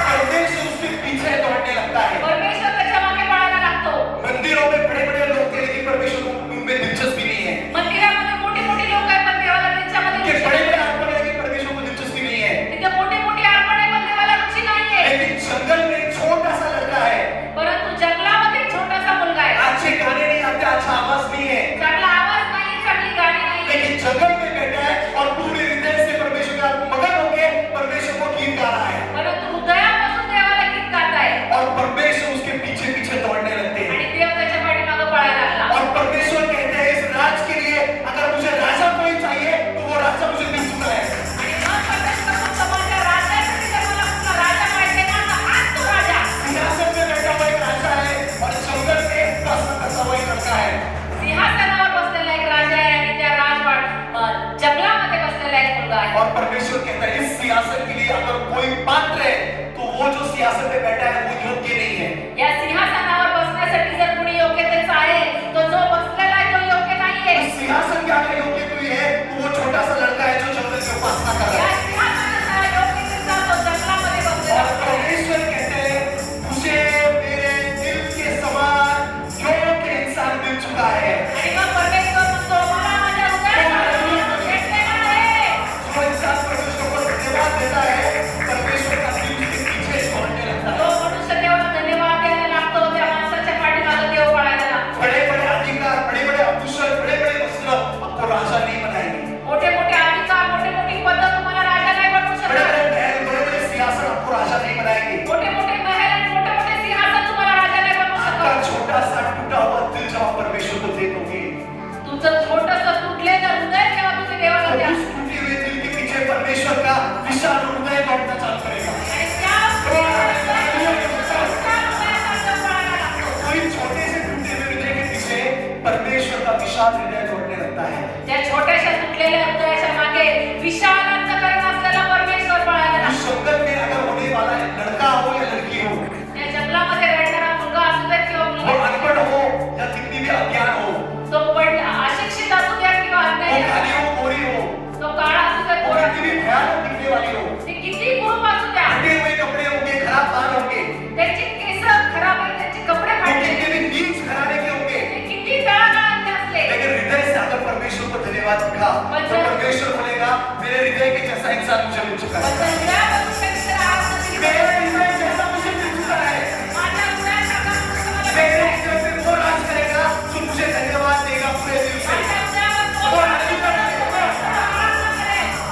परमेश्वर उसके पीछे दौड़ने लगता है। परमेश्वर त्याच्या मागे पळायला लागतो. मंदिरों में बड़े बड़े लोग थे, लेकिन परमेश्वर को उनमें दिलचस्पी नहीं है। मंदिरामध्ये मोठी मोठी लोक आहेत पण देवाला त्यांच्यामध्ये कि रुची बड़े नाही. बड़े अर्पण है, लेकिन परमेश्वर को दिलचस्पी नहीं है। तिथे मोठी मोठी अर्पण आहे पण देवाला रुची नाहीये. लेकिन जंगल में एक छोटा सा लड़का है, परंतु जंगलामध्ये एक छोटासा मुलगा आहे. अच्छे गाने नहीं आते, अच्छा आवाज नहीं है, चांगला आवाज नाही, चांगली गाणी नाही, लेकिन जंगल में बैठा है और पूरे हृदय से परमेश्वर का मगन होके परमेश्वर को गीत गा रहा है, परंतु हृदयापासून देवाला गीत गाताय और परमेश्वर उसके पीछे पीछे दौड़ने लगते हैं। आणि देव त्याच्या पाठीमागे पळायला लागला. और परमेश्वर कहते हैं, इस राज के लिए अगर मुझे राजा कोई चाहिए तो वो राजा मुझे मिल चुका है। आणि मग परमेश्वर म्हणतो, माझ्या राजासाठी जर मला कुठला राजा पाहिजे ना, तर आज तो राजा. सिंहासन में बैठा हुआ एक राजा है और जंगल में बसा बसा हुआ एक लड़का है। सिंहासनावर बसलेला एक राजा आहे आणि त्या जंगलामध्ये बसलेला एक मुलगा आहे. और परमेश्वर कहता है, इस सिंहासन के लिए अगर कोई पात्र है तो वो जो सिंहासन पे बैठा है वो योग्य नहीं है। या सिंहासनावर बसण्यासाठी जर कुणी योग्यतेचा आहे, तो जो बसलेला आहे तो योग्य नाहीये. इस सिंहासन के आगे योग्य कोई है तो वो छोटा सा लड़का है जो जंगल में उपासना कर रहा या है। सिंहासनाला योग्यतेचा तो जंगलामध्ये बसलेला और आहे. परमेश्वर कहते हैं, मुझे मेरे दिल के समान योग्य इंसान मिल चुका है। आणि मग परमेश्वर म्हणतो, मला माझ्या हृदयात भेटलेला आहे. जो इंसान परमेश्वर को धन्यवाद देता है, परमेश्वर का दिल उसके पीछे दौड़ने लगता जो है। मनुष्य देवाला धन्यवाद द्यायला लागतो, त्या माणसाच्या पाठीमागे देव पळायला लागतो. बड़े बड़े अधिकार, बड़े बड़े आभूषण, बड़े बड़े वस्त्र आपको राजा नहीं बनाएंगे। मोठे मोठे अधिकार, मोठी मोठी पद तुम्हाला राजा नाही बनवू बड़े शकत. बड़े महल, बड़े बड़े सिंहासन आपको राजा नहीं बनाएंगे। मोठे मोठे महल आणि मोठे मोठे सिंहासन तुम्हाला राजा नाही बनवू आपका शकत. छोटा सा टूटा हुआ दिल जब आप परमेश्वर को दे दोगे, तुझं छोटंसं तुटलेलं हृदय जेव्हा तुम्ही देवाला तो द्या, उस टूटे हुए दिल के पीछे परमेश्वर का विशाल हृदय दौड़ना चालू करेगा। आणि त्या पळायला लागतो. कोई छोटे से टूटे हुए हृदय के पीछे परमेश्वर का विशाल हृदय दौड़ने लगता है। त्या छोट्याशा तुटलेल्या हृदयाच्या मागे विशाल अंतःकरण असलेला परमेश्वर पळायला उस लागतो. जंगल में अगर होने वाला लड़का हो या लड़की हो, त्या जंगलामध्ये रडणारा मुलगा असू दे किंवा वो मुलगी, अनपढ़ हो या कितनी भी अज्ञान हो, तो अशिक्षित असू द्या किंवा वो अन्याय, काली हो गोरी हो, तो काळा असू द्या वो गोरा, कितनी भी भयानक दिखने वाली हो, ते किती कुरूप असू द्या, फटे हुए कपड़े होंगे, खराब बाल होंगे, त्यांची केस खराब आहेत, त्यांचे कपडे वो फाटले, कितने भी नीच घराने के होंगे, ते किती तळागाळातले असले, लेकिन हृदय से अगर परमेश्वर को धन्यवाद दिखा तो परमेश्वर बोलेगा, मेरे हृदय के जैसा इंसान मुझे मिल चुका पण है। जर हृदयापासून काहीतरी आवाज नसेल, मेरे हृदय जैसा मुझे मिल चुका है। माझ्या हृदयासारखा पुरुष मला मेरे भेटलाय. हृदय में वो राज करेगा जो मुझे धन्यवाद देगा पूरे दिल से। माझ्या हृदयावर तो राज करेल.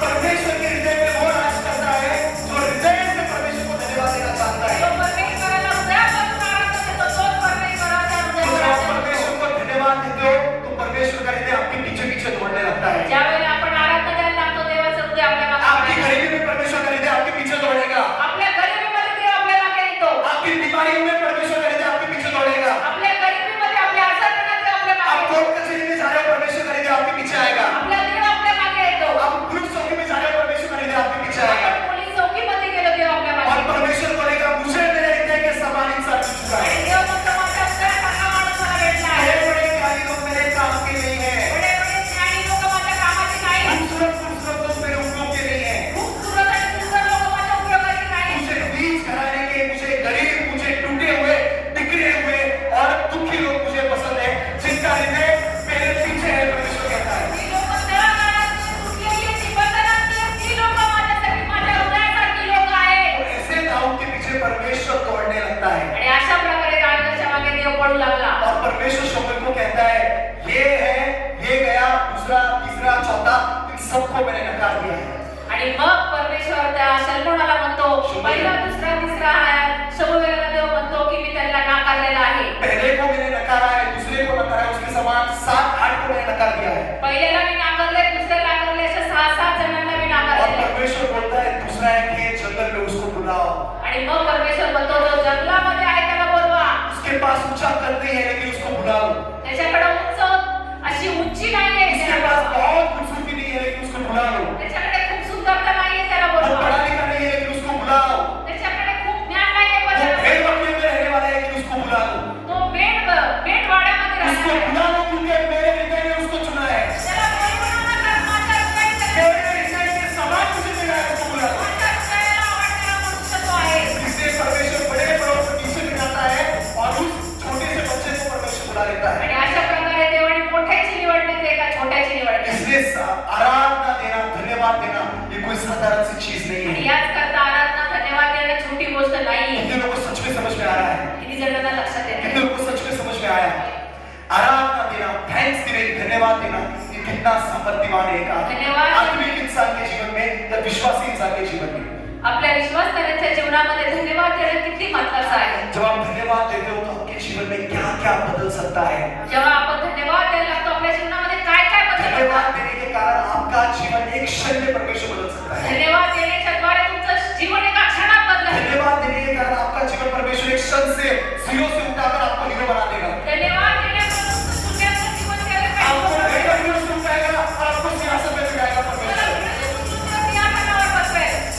परमेश्वर के हृदय में वो राज करता है जो हृदय से परमेश्वर को धन्यवाद देना चाहता है। जो परमेश्वराला हृदयापासून आराधना देतो, तोच परमेश्वराच्या तो हृदयावर जब आप राज करतो. परमेश्वर को धन्यवाद देते हो तो परमेश्वर का हृदय आपके पीछे पीछे दौड़ने लगता है। ज्यावेळेला आपण आराधना द्यायला लागतो, देवाचं हृदय आपल्या मागे आपकी पळायला गरीबी में परमेश्वर का हृदय आपके पीछे दौड़ेगा। लागतो. आपल्या गरिबीमध्ये देव आपल्या मागे येतो. आपकी बीमारियों में परमेश्वर का हृदय आपके पीछे दौड़ेगा। आपल्या गरिबीमध्ये, आपल्या आजारपणात देव आपल्या आप मागे येतो. कोर्ट कचहरी में जा रहे हो, परमेश्वर का हृदय आपके पीछे आएगा। आपला देव आपल्या मागे येतो. आप पुलिस चौकी में जा रहे हो, परमेश्वर का हृदय आपके पीछे आएगा। आपण पोलीस चौकीमध्ये गेलो, देव आपल्या मागे और येतो. परमेश्वर बोलेगा, मुझे मेरे हृदय के समान इंसान मिल चुका है। आणि देव म्हणतो, माझ्या हृदयासारखा माणूस मला भेटला आहे. बड़े बड़े ज्ञानी लोग मेरे काम के नहीं है, बडे बडे ज्ञानी लोक माझ्या कामाचे नाही. खूबसूरत खूबसूरत लोग मेरे उपयोग के नहीं है। खूप सुंदर आणि सुंदर लोक माझ्या उपयोगाचे नाही. मुझे नीच घराने के, मुझे गरीब, मुझे टूटे हुए, बिखरे हुए और दुखी लोग मुझे पसंद है, जिनका हृदय मेरे पीछे है। परमेश्वर कहता है, ती लोक तळागाळातली, तुटलेली, निबंधनातली, ती लोक माझ्यासाठी, माझ्या हृदयासारखी लोक आहेत. तो ऐसे दाऊद के पीछे परमेश्वर दौड़ने लगता है। आणि अशा प्रकारे दाविदाच्या मागे देव पळू लागला. और परमेश्वर शमूएल को कहता है, ये है, ये गया, दूसरा, तीसरा, चौथा, इन सबको मैंने नकार दिया है। आणि मग परमेश्वर त्या शल्मोनाला म्हणतो, पहिला, दुसरा, तिसरा आहे. शमूएलला देव म्हणतो की मी त्यांना नाकारलेला आहे. पहले को मैंने नकारा है, दूसरे को नकारा है, उसके समान 7-8 को मैंने नकार दिया है। पहिल्याला मी नाकारले, दुसऱ्याला नाकारले, अशा 6-7 जणांना मी और नाकारले. परमेश्वर बोलता है, दूसरा है कि ये जंगल में उसको बुलाओ, आणि मग परमेश्वर म्हणतो, जो जंगलामध्ये आहे त्याला बोलवा. उसके पास ऊंचा कद नहीं है लेकिन उसको बुलाओ, त्याच्याकडे उंच अशी उंची नाहीये, उसके पास बहुत खूबसूरती नहीं है लेकिन उसको बुलाओ, त्याच्याकडे खूप सुंदरता नाहीये, त्याला वो बोलवा. पढ़ा लिखा नहीं है लेकिन उसको बुलाओ, त्याच्याकडे खूप ज्ञान धन्यवाद देना ये कितना सामर्थ्यवान है एक धन्यवाद। आत्मिक इंसान के जीवन में या विश्वासी इंसान के जीवन में। आपल्या विश्वासधाऱ्यांच्या जीवनामध्ये धन्यवाद देणं किती महत्त्वाचं आहे. जब आप धन्यवाद देते हो तो आपके जीवन में क्या क्या बदल सकता है। जेव्हा आपण धन्यवाद द्यायला लागतो आपल्या जीवनामध्ये काय काय बदल धन्यवाद होतात. देने के कारण आपका जीवन एक क्षण में परमेश्वर बदल सकता है। धन्यवाद देण्याच्या द्वारे तुमचं जीवन एका क्षणात बदलतं. धन्यवाद देने के कारण आपका जीवन परमेश्वर एक क्षण से जीरो से उठाकर आपको हीरो बना देगा। धन्यवाद देण्यामुळे तुमचं शून्यातून जीवन केलं आपको पाहिजे. नया हीरो से उठाएगा और आपको सिंहासन पे बिठाएगा परमेश्वर।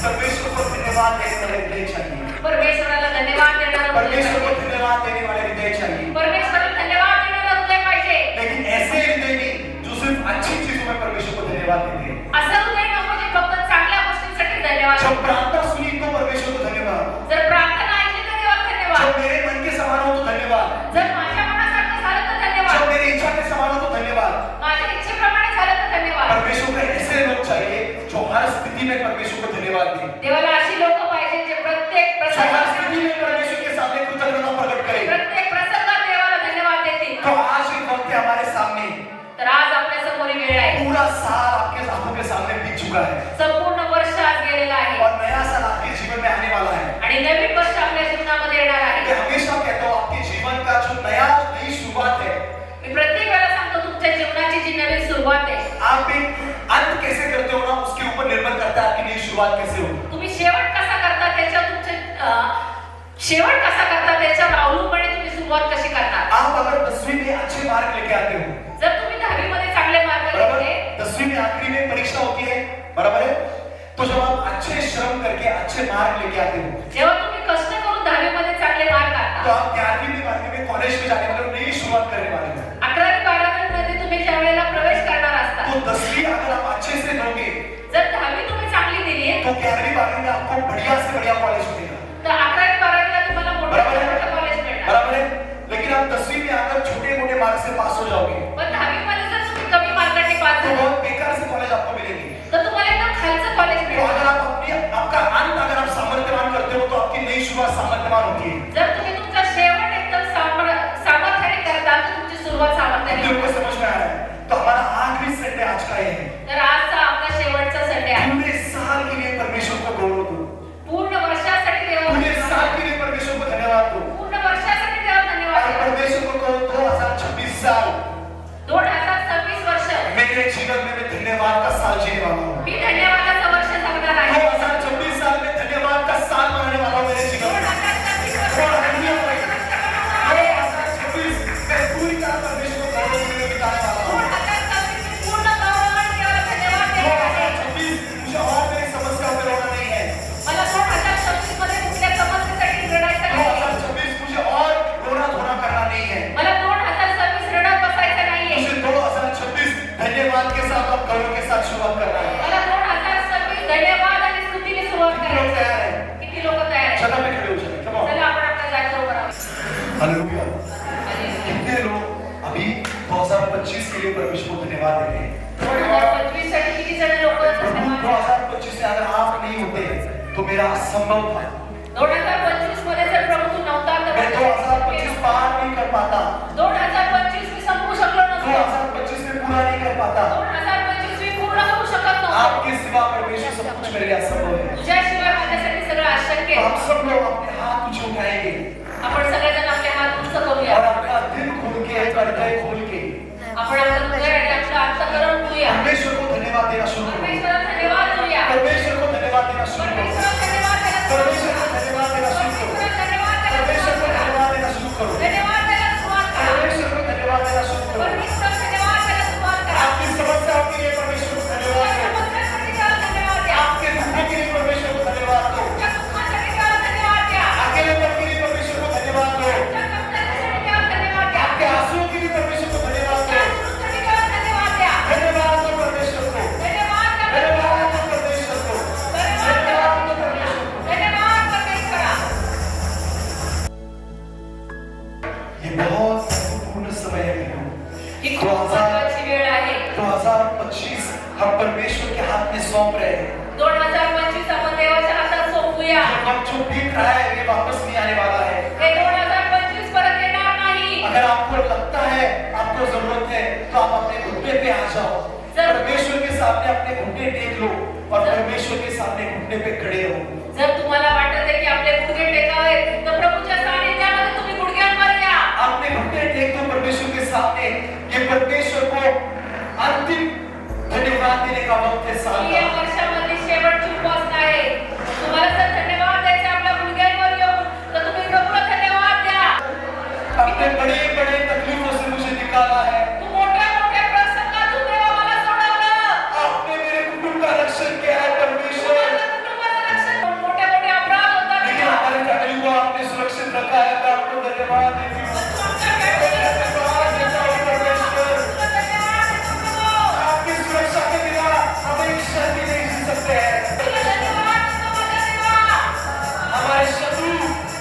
परमेश्वर को धन्यवाद देने वाले हृदय चाहिए। परमेश्वराला धन्यवाद देणारं हृदय परमेश्वर को पाहिजे. धन्यवाद देने वाले हृदय चाहिए। परमेश्वराला धन्यवाद देणारं हृदय पाहिजे. लेकिन ऐसे हृदय नहीं जो सिर्फ अच्छी चीजों में परमेश्वर को धन्यवाद देते हैं। असं हृदय नको जे फक्त चांगल्या गोष्टींसाठी धन्यवाद जब देतं. प्रार्थना सुनी तो परमेश्वर को धन्यवाद। जर प्रार्थना ऐकली तर देवाला धन्यवाद. जब मेरे मन के समान हो तो धन्यवाद। जर माझ्या मनासारखं झालं तर जब धन्यवाद. मेरी इच्छा के समान हो तो धन्यवाद। माझ्या इच्छेप्रमाणे झालं तर धन्यवाद. परमेश्वर को ऐसे लोग चाहिए जो हर स्थिति में परमेश्वर को धन्यवाद दें। देवाला अशी लोक पाहिजे जे प्रत्येक जो हर स्थिति प्रसंगात में परमेश्वर के सामने कृतज्ञता प्रकट करें। प्रत्येक प्रसंगात देवाला धन्यवाद देतील. तो आज एक वक्त है हमारे सामने, तर आज आपल्या समोर वेळ आहे. पूरा साल आपके आंखों के सामने बीत चुका है संपूर्ण वर्ष आज गेलेलं आहे और नया साल आपके जीवन में आने वाला है। आणि नवीन वर्ष आपल्या जीवनामध्ये येणार मैं आहे. हमेशा कहता हूँ आपके जीवन का जो नई शुरुआत है, मी प्रत्येक वेळा सांगतो तुमच्या जीवनाची जी नवीन सुरुवात आहे आप एक अंत कैसे करते हो ना उसके ऊपर निर्भर करता है आपकी नई शुरुआत कैसे हो। तुम्ही शेवट कसा करता त्याच्यावर तुमचे शेवट कसा करता त्याच्यावर अवलंबून आहे तुम्ही सुरुवात कशी करता. आप अगर 10वीं में अच्छे मार्क लेके आते हो, जर तुम्ही 10वी मध्ये चांगले मार्क बराबर, घेतले 10वीं में आखिरी में परीक्षा होती है, बराबर है, तो जब आप अच्छे श्रम करके अच्छे मार्क लेके आते हो जेव्हा तुम्ही कष्ट करून 10वी मध्ये चांगले मार्क तो काढता, आप 11वीं में 12वीं में कॉलेज में जाने वाले नई शुरुआत करने वाले हो। 11वी 12वी मध्ये तुम्ही ज्या वेळेला प्रवेश करणार असता, तो 10वीं अगर आप अच्छे से दोगे जर 10वी तुम्ही चांगली दिली तो 11वीं 12वीं में आपको बढ़िया से बढ़िया कॉलेज मिलेगा, तर 11वी 12वीला तुम्हाला बराबर है, मोठं कॉलेज मिळणार. बराबर है। लेकिन आप 10वीं में आकर छोटे मोटे मार्क्स से पास हो जाओगे पण 10वी मध्ये जर तुम्ही कमी मार्काने पास तो झाले बहुत बेकार से कॉलेज आपको मिलेंगे। तर तुम्हाला एकदम खालचं कॉलेज तो मिळेल. अगर आप आपका अंत अगर आप सामर्थ्यवान करते हो तो आपकी नई शुरुआत सामर्थ्यवान होती है। जर तुम्ही तुमचा शेवट एकदम सामर्थ्याने करता तर तुमची सुरुवात सामर्थ्याने कितने होते. को समझ में आ रहा है? तो हमारा आखिरी संडे आज का ये है। तर आजचा आपला शेवटचा संडे आहे. पूरे साल के लिए परमेश्वर को गौरव दो, पूर्ण वर्षासाठी देवाला पूरे धन्यवाद. साल के लिए परमेश्वर को धन्यवाद दो पूर्ण वर्षासाठी देवाला और धन्यवाद. परमेश्वर को कहो 2026 साल 2026 वर्ष मेरे जीवन में मैं धन्यवाद का साल जीने वाला हूँ। मी धन्यवादाचं वर्ष जगणार आहे. 2026 साल में धन्यवाद का साल मनाने वाला हूँ मेरे जीवन में। 2026 और वर्ष हल्लेलुया भाई। 2026 मैं पूरी तरह परमेश्वर को गौरव देने में बिताने वाला हूँ। 2026 पूर्ण गौरवाने देवाला धन्यवाद देणार आहे. 2026 मुझे और मेरी समस्याओं में रोना नहीं है। मला 2026 मध्ये कुठल्या समस्येसाठी रडायचं नाही. 2026 मुझे और रोना धोना करना नहीं है। मला 2026 रडत बसायचं नाहीये. मुझे 2026 धन्यवाद के साथ और गौरव के साथ शुरुआत करना है। मला 2026 धन्यवाद आणि स्तुतीने सुरुवात कितने लोग करायची. तैयार हैं? किती लोक तयार आहेत? जगह पे खड़े हो जाए। Come on. चला आपण आपल्या जागेवर उभं राहू. हालेलुया। कितने लोग अभी 2025 के लिए परमेश्वर को धन्यवाद देते हैं? 2025 साठी किती जण लोक धन्यवाद. 2025 में अगर आप नहीं होते तो मेरा असंभव था। 2025 मध्ये जर प्रभू तू नव्हता तर मैं 2025 पार नहीं कर पाता। 2025 मी संपू शकलो नसतो. 2025 में पूरा नहीं कर पाता। 2025 मी पूर्ण करू शकत नव्हतो. आपके सिवा परमेश्वर सब कुछ मेरे लिए असंभव है। तुझ्याशिवाय माझ्यासाठी सगळं अशक्य तो आहे. हम सब लोग अपने हाथ ऊंचे उठाएंगे आपण सगळेजण आपले हात उंच और करूया. अपना दिल खोल के हृदय खोल के आपण आपलं हृदय आणि आपलं अंतःकरण ठेवूया. परमेश्वर को धन्यवाद देना शुरू करो। परमेश्वराला धन्यवाद देऊया. परमेश्वर को धन्यवाद देना शुरू करो। परमेश्वराला धन्यवाद द्यायला परमेश्वर सुरुवात को धन्यवाद देना शुरू करो। परमेश्वराला धन्यवाद द्यायला परमेश्वर को सुरुवात धन्यवाद देना शुरू करो। करा. धन्यवाद द्यायला सुरुवात करा. परमेश्वर को धन्यवाद देना शुरू करो। परमेश्वराला धन्यवाद द्यायला सुरुवात करा. आपकी समस्याओं के लिए परमेश्वर को धन्यवाद दो। समस्यांसाठी त्याला धन्यवाद द्या. आपके दुखों के लिए परमेश्वर को धन्यवाद दो। तुमच्या दुःखासाठी त्याला धन्यवाद द्या. अकेलेपन के लिए परमेश्वर को धन्यवाद दो। तुमच्या कमतरतेसाठी त्याला धन्यवाद द्या. आपके आंसुओं के लिए परमेश्वर को धन्यवाद तुमच्या दो। अश्रूंसाठी त्याला धन्यवाद द्या. धन्यवाद दो परमेश्वर को। धन्यवाद द्या. धन्यवाद दो परमेश्वर को। धन्यवाद दो परमेश्वर को। धन्यवाद परमेश्वरा. ये बहुत महत्वपूर्ण समय है मेरे ही खूप महत्त्वाची वेळ आहे. 2025 हम परमेश्वर के हाथ में सौंप रहे हैं। 2025 आपण देवाच्या हातात सोपूया. ये वक्त जो बीत रहा है ये वापस नहीं आने वाला है। हे 2025 परत येणार नाही. अगर आपको लगता है आपको आपको जरूरत है तो आप अपने घुटने पे आ जाओ, परमेश्वर के सामने अपने घुटने टेक लो और परमेश्वर के सामने घुटने पे खड़े रहो। जर तुम्हाला वाटत आहे की आपले गुडघे टेकावे तर प्रभूच्या सानिध्यामध्ये तुम्ही गुडघ्यांवर या. आपने घुटने टेक दो परमेश्वर के सामने, ये परमेश्वर को अंतिम धन्यवाद देने का वक्त है साल ही या का। वर्षामधली शेवटची उपवास आहे. तुम्हाला जर धन्यवाद द्यायचे आपल्या गुडघ्यांवर येऊन तर तुम्ही प्रभूला धन्यवाद द्या. अपने बड़े बड़े तकलीफों से मुझे निकाला है, तू मोठ्या मोठ्या प्रसंगातून देवा मला सोडवलं. आपने मेरे कुटुंब का रक्षण किया है परमेश्वर, माझ्या कुटुंबाचं रक्षण मोठे मोठे अपराध होतात लेकिन देवा. हमारे फैमिली को आपने सुरक्षित रखा है। मैं आपको धन्यवाद देती हूँ, तुमच्या फॅमिलीला धन्यवाद देता हूँ परमेश्वर। धन्यवाद देतो प्रभू. आपकी सुरक्षा के बिना हम एक क्षण भी नहीं जी सकते हैं। तुला धन्यवाद देतो माझा देवा. हमारे शत्रु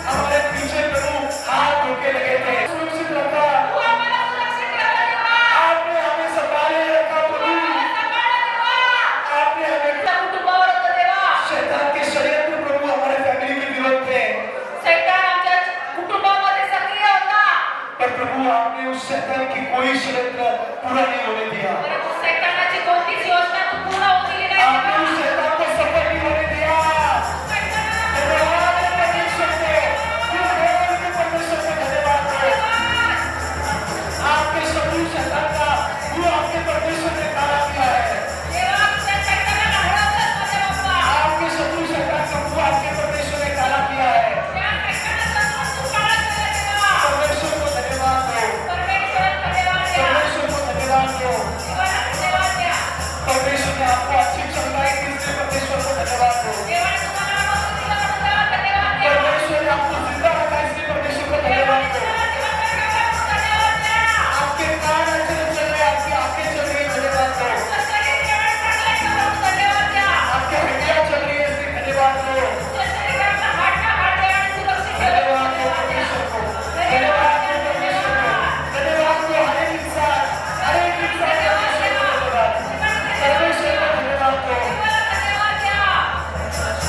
हमारे पीछे प्रभु हाथ धोके लगे थे, सुरक्षित रखा तू आम्हाला सुरक्षित ठेवलं देवा. आपने, हमें संभाले रखा प्रभु, आपने हमें। तुमच्या कुटुंबावर होतं देवा. शैतान के षड्यंत्र प्रभु हमारे फैमिली के विरोध थे, सैतान आमच्या कुटुंबामध्ये सक्रिय होता. पर प्रभु आपने उस शैतान की कोई षड्यंत्र पूरा नहीं होने दिया। परंतु सैतानाची कोणतीच योजना तू पूर्ण होऊ दिली नाही आपने देवा. उस शैतान को सफल नहीं होने दिया। धन्यवाद है परमेश्वर को, परमेश्वर को धन्यवाद दो। आपके शत्रु शैतान का वो आपके परमेश्वर ने काला किया है, देवा, तुझ्या सैतानाला हरवलंस माझ्या बाप्पा. आपके शत्रु शैतान का वो आपके परमेश्वर ने काला किया है। त्या सैतानाचा तू काळा केला देवा. परमेश्वर को धन्यवाद दो, परमेश्वर धन्यवाद द्या. परमेश्वर को धन्यवाद दो। देवाला धन्यवाद द्या. परमेश्वर ने आपको अच्छी क्षमताएं दी, इसलिए परमेश्वर को धन्यवाद दो। देवाने तुम्हाला आवाज दिला म्हणून त्याला धन्यवाद द्या. परमेश्वर ने आपको जिंदा रखा, इसलिए परमेश्वर को देवाने धन्यवाद दो। तुम्हाला जिवंत ठेवलं म्हणून धन्यवाद द्या. आपके कान अच्छे चल रहे, आपकी आंखें चल रही, धन्यवाद दो। तुझं शरीर जेवण चांगलं आहे म्हणून धन्यवाद द्या. आपकी हड्डियां चल रही है, इसलिए धन्यवाद दो। तुझ्या शरीराला हाड आहे आणि सुरक्षित ठेवलं धन्यवाद म्हणून दो धन्यवाद परमेश्वर द्या. को, धन्यवाद दो परमेश्वर को, धन्यवाद दो हर एक इंसान परमेश्वर को धन्यवाद, परमेश्वर को धन्यवाद दो। देवाला धन्यवाद द्या.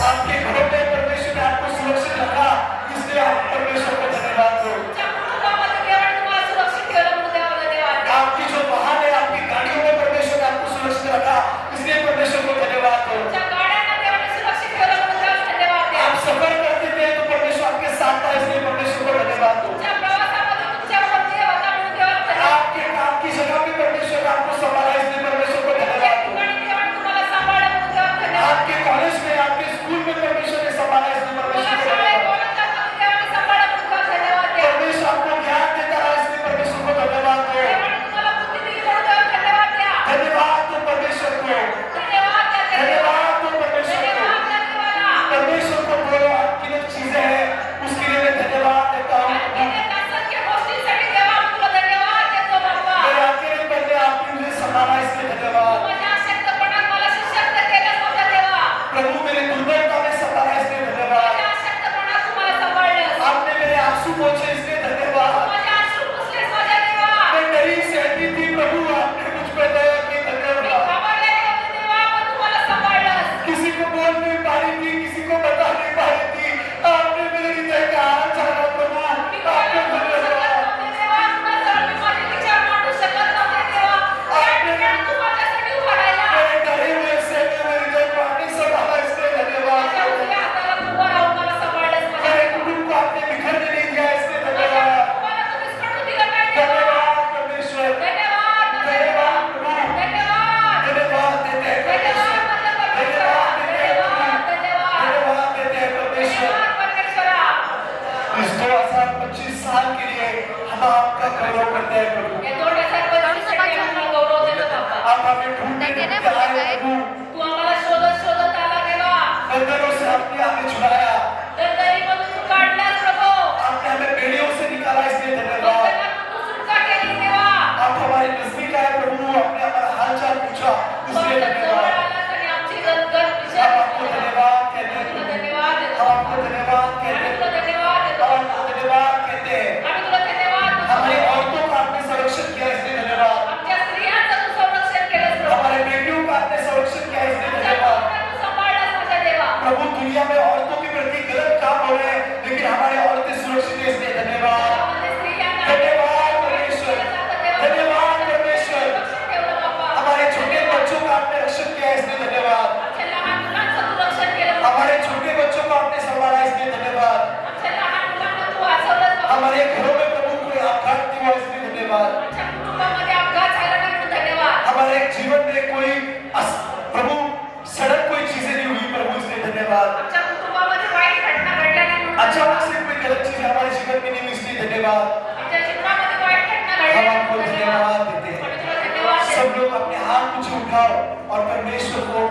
आपके घरों में परमेश्वर ने आपको सुरक्षित रखा, इसलिए आप परमेश्वर को धन्यवाद दो। तुमच्या कुटुंबामध्ये देवाने तुम्हाला सुरक्षित ठेवलं म्हणून देवाला धन्यवाद द्या. आपकी जो वाहन है, आपकी गाड़ियों में परमेश्वर ने आपको सुरक्षित रखा, इसलिए परमेश्वर को धन्यवाद दो। तुमच्या गाड्यांना देवाने सुरक्षित ठेवलं म्हणून देवाला धन्यवाद द्या. आप सफर करते थे तो परमेश्वर आपके साथ था, इसलिए परमेश्वर को धन्यवाद दो। तुमच्या प्रवासामध्ये तुमच्याबरोबर देव होता म्हणून देवाला धन्यवाद. आपके काम की जगह पे परमेश्वर ने आपको संभाला, इसलिए परमेश्वर को त्या धन्यवाद दो। ठिकाणी देवाने तुम्हाला सांभाळलं म्हणून देवाला धन्यवाद. आपके कॉलेज में, आपके स्कूल में परमेश्वर ने संभाला, इसलिए तुम्हाला परमेश्वर को शाळेत धन्यवाद दो। कॉलेजात देवाने सांभाळलं म्हणून देवाला धन्यवाद द्या. परमेश्वर आपको ज्ञान देता है, इसलिए परमेश्वर को धन्यवाद दो। देवाने तुम्हाला बुद्धी दिली म्हणून देवाला धन्यवाद द्या. धन्यवाद दो परमेश्वर को, धन्यवाद द्या. धन्यवाद दो परमेश्वर को। धन्यवाद द्या देवाला. परमेश्वर को जो आपकी जो चीजें हैं उसके लिए मैं धन्यवाद देता हूँ। आणि असंख्य गोष्टींसाठी देवा आम्ही तुला धन्यवाद देतो बाप्पा. मेरे अकेले पहले आपने मुझे संभाला, इसलिए धन्यवाद। माझ्या अशक्तपणात मला सशक्त केलं माझा देवा. प्रभु मेरे दुर्बलता में संभाला, इसलिए धन्यवाद। माझ्या अशक्तपणात तुम्हाला सांभाळलं. आपने मेरे आंसू पोंछे, इसलिए धन्यवाद। माझ्या अश्रू पुसलेस माझ्या देवा. मैं डरी सहती थी प्रभु, आपने मुझ पर दया की, मी धन्यवाद। घाबरलेली होती देवा, पण तुम्हाला सांभाळलं. किसी को बोल नहीं पा रही थी, किसी को बता नहीं पा रही थी, आपने मेरे हृदय का हाल जाना प्रभु, मी आपने कोणाला बोलू शकत धन्यवाद। नव्हते देवा. कुणाजवळ मी माझे विचार मांडू शकत नव्हते देवा. त्या ठिकाणी तू माझ्यासाठी उभा राहिला. मेरे डरे हुए से मेरे हृदय को आपने संभाला, इसलिए धन्यवाद। माझ्या उजव्या हाताला तू उभा राहून मला सांभाळलंस माझ्या मेरे देवा. कुटुंब को आपने बिखरने नहीं दिया, इसलिए माझ्या धन्यवाद। कुटुंबाला तू विस्कटू दिलं नाही देवा. धन्यवाद परमेश्वर, धन्यवाद माझा देवा. धन्यवाद. धन्यवाद देते हैं परमेश्वर, धन्यवाद माझा परमेश्वरा. धन्यवाद देते हैं धन्यवाद. धन्यवाद. धन्यवाद देते हैं परमेश्वर। धन्यवाद परमेश्वरा. इस 2025 साल के लिए हम आपका गौरव करते हैं प्रभु। या 2025 साठी आम्हाला गौरव देतो बाप्पा. आप हमें ढूंढते ढूंढते आए प्रभु, तू आम्हाला शोधत शोधत आला देवा. बंधनों से आपने हमें छुड़ाया, दरदरीमधून तू काढलास प्रभू. आपने हमें बेड़ियों से निकाला, इसलिए धन्यवाद। बंधनातून तू सुटका केली देवा. आप हमारे नजदीक आए प्रभु, आपने हमारा हाल चाल पूछा, तू इसलिए आमच्या जवळ धन्यवाद। आलास आणि आमची गदगद हम आपको विचारली. धन्यवाद कहते हैं तुला प्रभु, धन्यवाद देतो. हम आपको धन्यवाद कहते आम्ही हैं, तुला धन्यवाद देतो. हम आपको धन्यवाद कहते हैं। आम्ही तुला धन्यवाद देतो. हमारी औरतों का आपने संरक्षण किया, इसलिए धन्यवाद। आमच्या स्त्रियांचं तू संरक्षण केलंस प्रभू. हमारे बेटियों का आपने संरक्षण किया, इसलिए आमच्या धन्यवाद। भावना तू सांभाळलास माझ्या देवा. प्रभु दुनिया में औरतों के प्रति धन्यवाद। आमच्या कुटुंबामध्ये वाईट घटना घडल्या नाही म्हणून अचानक से कोई गलत चीज हमारे जीवन में नहीं हुई इसलिए धन्यवाद। आमच्या जीवनामध्ये वाईट घटना हम घडल्या आपको धन्यवाद देते हैं। आम्ही तुला धन्यवाद देतो। सब लोग अपने हाथ ऊंचे उठाओ और परमेश्वर को